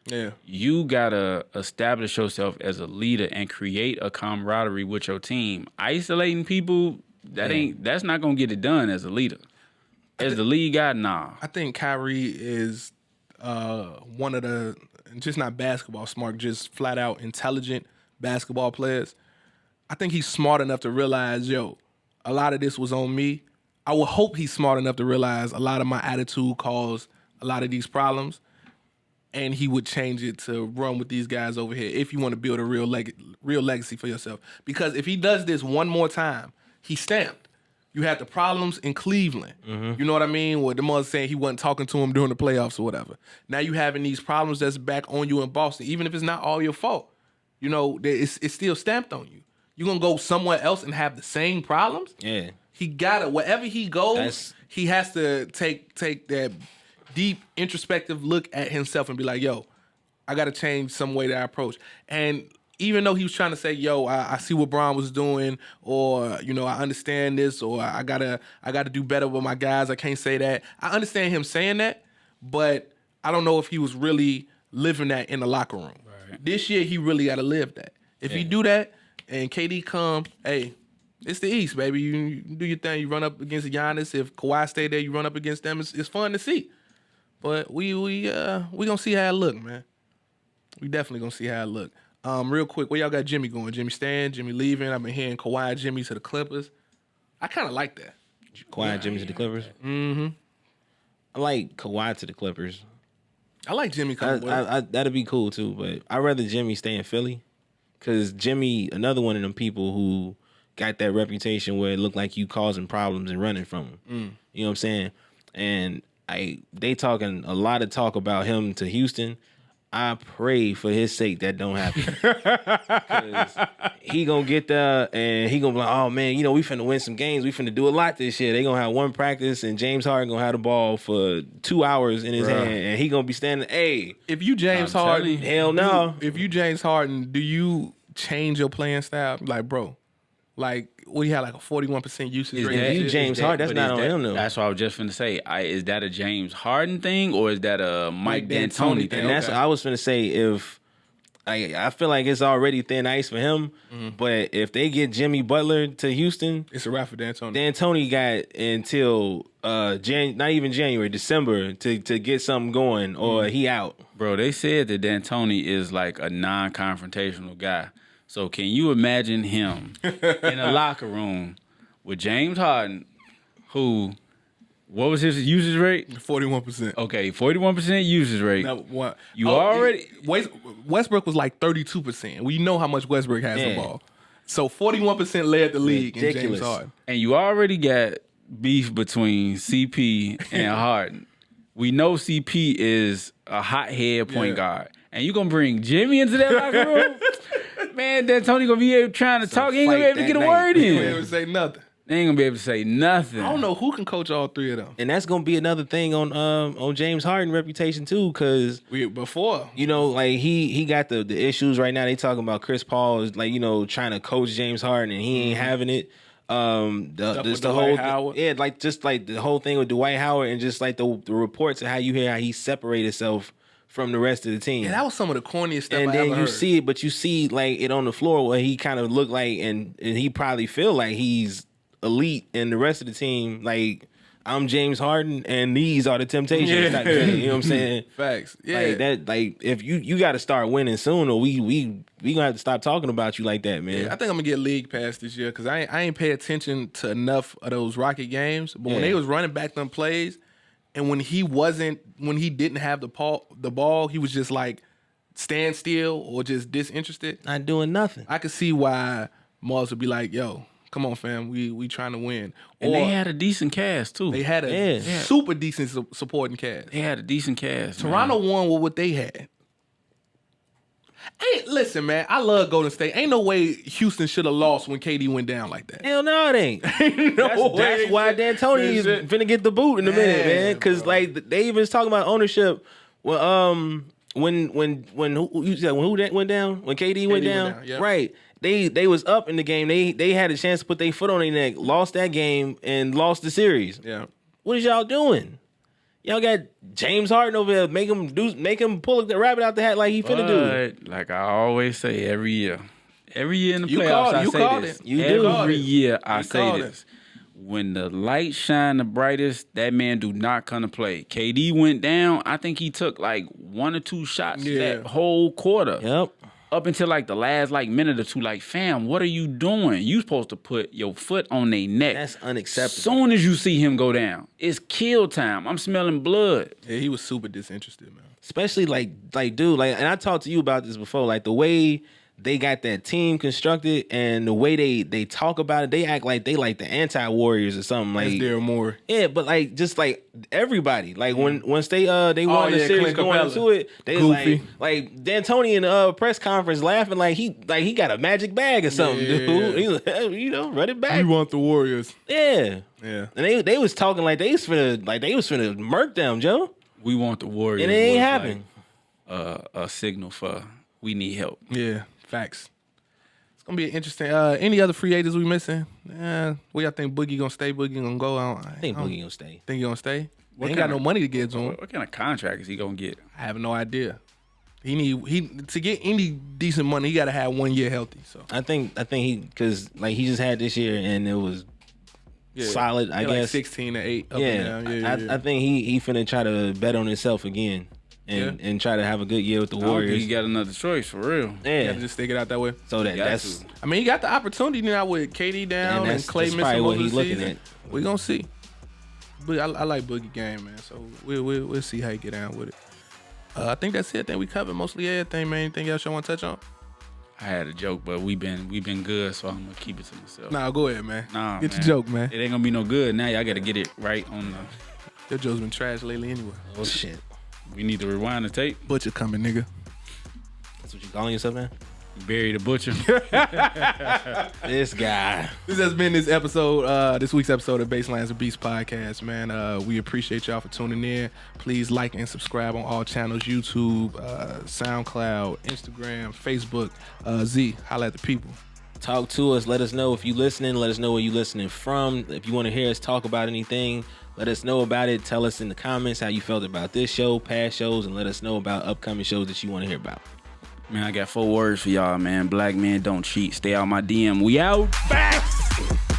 [SPEAKER 1] Yeah.
[SPEAKER 3] You got to establish yourself as a leader and create a camaraderie with your team. Isolating people, that's not going to get it done as a leader. As the lead guy, nah.
[SPEAKER 1] I think Kyrie is one of the, just not basketball smart, just flat out intelligent basketball players. I think he's smart enough to realize, a lot of this was on me. I would hope he's smart enough to realize a lot of my attitude caused a lot of these problems, and he would change it to run with these guys over here if you want to build a real legacy for yourself. Because if he does this one more time, he's stamped. You had the problems in Cleveland. Mm-hmm. You know what I mean? Where the mother saying he wasn't talking to him during the playoffs or whatever. Now you having these problems that's back on you in Boston, even if it's not all your fault. It's still stamped on you. You're going to go somewhere else and have the same problems?
[SPEAKER 2] Yeah.
[SPEAKER 1] He got to, wherever he goes, he has to take that deep, introspective look at himself and be like, I got to change some way that I approach. And even though he was trying to say, I see what Bron was doing, or, I understand this, or I gotta do better with my guys. I can't say that. I understand him saying that, but I don't know if he was really living that in the locker room. Right. This year, he really got to live that. If he do that and KD come, hey, it's the East, baby. You do your thing. You run up against Giannis. If Kawhi stay there, you run up against them. It's fun to see. But we gonna see how it look, man. We definitely gonna see how it look. Real quick, where y'all got Jimmy going? Jimmy staying, Jimmy leaving. I've been hearing Kawhi and Jimmy to the Clippers. I kind of like that.
[SPEAKER 2] Kawhi and Jimmy to the Clippers?
[SPEAKER 1] Mm-hmm.
[SPEAKER 2] I like Kawhi to the Clippers.
[SPEAKER 1] I like Jimmy coming with.
[SPEAKER 2] That'd be cool too, but I'd rather Jimmy stay in Philly, because Jimmy, another one of them people who got that reputation where it looked like you causing problems and running from him. You know what I'm saying? And they talking a lot of talk about him to Houston. I pray for his sake that don't happen. Because he gonna get there and he gonna be like, oh man, we finna win some games. We finna do a lot this year. They gonna have one practice and James Harden gonna have the ball for 2 hours in his hand and he gonna be standing, hey.
[SPEAKER 1] If you James Harden,
[SPEAKER 2] hell no.
[SPEAKER 1] If you James Harden, do you change your playing style? Like, bro, we had like a 41% usage rate.
[SPEAKER 2] If you James Harden, that's not on him though.
[SPEAKER 3] That's what I was just finna say. Is that a James Harden thing or is that a Mike D'Antoni thing?
[SPEAKER 2] And that's what I was finna say. If I feel like it's already thin ice for him, but if they get Jimmy Butler to Houston,
[SPEAKER 1] it's a wrap for D'Antoni.
[SPEAKER 2] D'Antoni got until not even January, December to get something going, or he out.
[SPEAKER 3] Bro, they said that D'Antoni is like a non-confrontational guy. So can you imagine him in a locker room with James Harden, who, what was his usage rate?
[SPEAKER 1] 41%.
[SPEAKER 3] Okay, 41% usage rate.
[SPEAKER 1] Now, what?
[SPEAKER 3] Westbrook
[SPEAKER 1] was like 32%. We know how much Westbrook has the ball. So 41% led the league in James Harden.
[SPEAKER 3] And you already got beef between CP and Harden. We know CP is a hothead point guard. And you going to bring Jimmy into that locker room? Man, D'Antoni gonna be trying to talk. He ain't gonna be able to get a word in.
[SPEAKER 1] He ain't gonna be able to say nothing.
[SPEAKER 3] They ain't gonna be able to say nothing.
[SPEAKER 1] I don't know who can coach all three of them.
[SPEAKER 2] And that's gonna be another thing on James Harden reputation too, because
[SPEAKER 1] before
[SPEAKER 2] he got the issues right now. They talking about Chris Paul is trying to coach James Harden and he ain't having it. The whole Howard. The whole thing with Dwight Howard and just like the reports of how you hear how he separated himself from the rest of the team.
[SPEAKER 1] Yeah, that was some of the corniest stuff
[SPEAKER 2] I ever heard. And then you see it, but you see like it on the floor where he kind of looked like, and he probably feel like he's elite, and the rest of the team, like, I'm James Harden and these are the Temptations. Type shit, you know what I'm saying?
[SPEAKER 1] Facts. Yeah.
[SPEAKER 2] Like that. Like if you got to start winning soon, or we gonna have to stop talking about you like that, man.
[SPEAKER 1] Yeah, I think I'm gonna get league pass this year because I ain't pay attention to enough of those Rocket games. But when they was running back them plays, and when he didn't have the ball, he was just like stand still or just disinterested,
[SPEAKER 2] not doing nothing.
[SPEAKER 1] I could see why Mars would be like, "Yo, come on, fam, we trying to win."
[SPEAKER 3] And they had a decent cast too.
[SPEAKER 1] They had a super decent supporting cast.
[SPEAKER 3] They had a decent cast.
[SPEAKER 1] Toronto won with what they had. Hey, listen, man, I love Golden State. Ain't no way Houston should have lost when KD went down like that.
[SPEAKER 2] Hell no, it ain't. That's why D'Antoni is finna get the boot in a minute, man. Because like they even was talking about ownership. Well, when you said who that went down? When KD went down,
[SPEAKER 1] yep.
[SPEAKER 2] Right? They was up in the game. They had a chance to put their foot on their neck, lost that game, and lost the series.
[SPEAKER 1] Yeah.
[SPEAKER 2] What is y'all doing? Y'all got James Harden over there, make him pull the rabbit out the hat like he finna do.
[SPEAKER 3] Like I always say, every year in the playoffs, I say this. Every year I say this. When the light shine the brightest, that man do not come to play. KD went down. I think he took like 1 or 2 shots that whole quarter.
[SPEAKER 2] Yep.
[SPEAKER 3] Up until like the last like minute or two, like, fam, what are you doing? You supposed to put your foot on their neck.
[SPEAKER 2] That's unacceptable.
[SPEAKER 3] Soon as you see him go down, it's kill time. I'm smelling blood.
[SPEAKER 1] Yeah, he was super disinterested, man.
[SPEAKER 2] Especially like dude, like, and I talked to you about this before, like the way they got that team constructed and the way they talk about it, they act like they like the anti-Warriors or something. Like
[SPEAKER 1] Daryl Morey.
[SPEAKER 2] Yeah, but like just like everybody, like once they won the series going into it, they like D'Antoni in the press conference laughing like he got a magic bag or something, dude. He's like, hey, run it back.
[SPEAKER 1] We want the Warriors.
[SPEAKER 2] Yeah,
[SPEAKER 1] yeah.
[SPEAKER 2] And they was talking like they was finna murk them, Joe.
[SPEAKER 3] We want the Warriors.
[SPEAKER 2] And it ain't happen.
[SPEAKER 3] Like, a signal for we need help.
[SPEAKER 1] Yeah. Facts. It's gonna be interesting. Any other free agents we missing? Where y'all think Boogie gonna stay? Boogie gonna go?
[SPEAKER 2] I think Boogie gonna stay.
[SPEAKER 1] Think he gonna stay? He ain't got no money to get to him.
[SPEAKER 3] What kind of contract is he gonna get?
[SPEAKER 1] I have no idea. He to get any decent money, he gotta have 1 year healthy. So
[SPEAKER 2] I think he, because like he just had this year and it was solid. I guess
[SPEAKER 1] like 16-8.
[SPEAKER 2] I think he finna try to bet on himself again. And try to have a good year with the Warriors.
[SPEAKER 3] I don't think he got another choice for real.
[SPEAKER 1] Yeah, you gotta just stick it out that way.
[SPEAKER 2] So that's.
[SPEAKER 1] I mean, he got the opportunity now with KD down and Clay missing
[SPEAKER 2] probably what
[SPEAKER 1] he's
[SPEAKER 2] looking at.
[SPEAKER 1] We gonna see. But I like Boogie game, man. So we'll see how he get down with it. I think that's it. I think we covered mostly everything, man. Anything else y'all want to touch on?
[SPEAKER 3] I had a joke, but we been good, so I'm gonna keep it to myself.
[SPEAKER 1] Nah, go ahead, man.
[SPEAKER 3] Nah,
[SPEAKER 1] get your joke, man.
[SPEAKER 3] It ain't gonna be no good now. Y'all gotta get it right on the.
[SPEAKER 1] Your joke's been trash lately, anyway.
[SPEAKER 2] Oh shit.
[SPEAKER 3] We need to rewind the tape.
[SPEAKER 1] Butcher coming, nigga.
[SPEAKER 2] That's what you calling yourself now?
[SPEAKER 3] Bury the butcher.
[SPEAKER 2] This guy.
[SPEAKER 1] This has been this week's episode of Baselines of Beats podcast, man. We appreciate y'all for tuning in. Please like and subscribe on all channels: YouTube, SoundCloud, Instagram, Facebook. Z, holla at the people.
[SPEAKER 2] Talk to us. Let us know if you listening. Let us know where you listening from. If you want to hear us talk about anything, let us know about it. Tell us in the comments how you felt about this show, past shows, and let us know about upcoming shows that you want to hear about.
[SPEAKER 3] Man, I got 4 words for y'all, man. Black men don't cheat. Stay out my DM. We out.
[SPEAKER 1] Facts.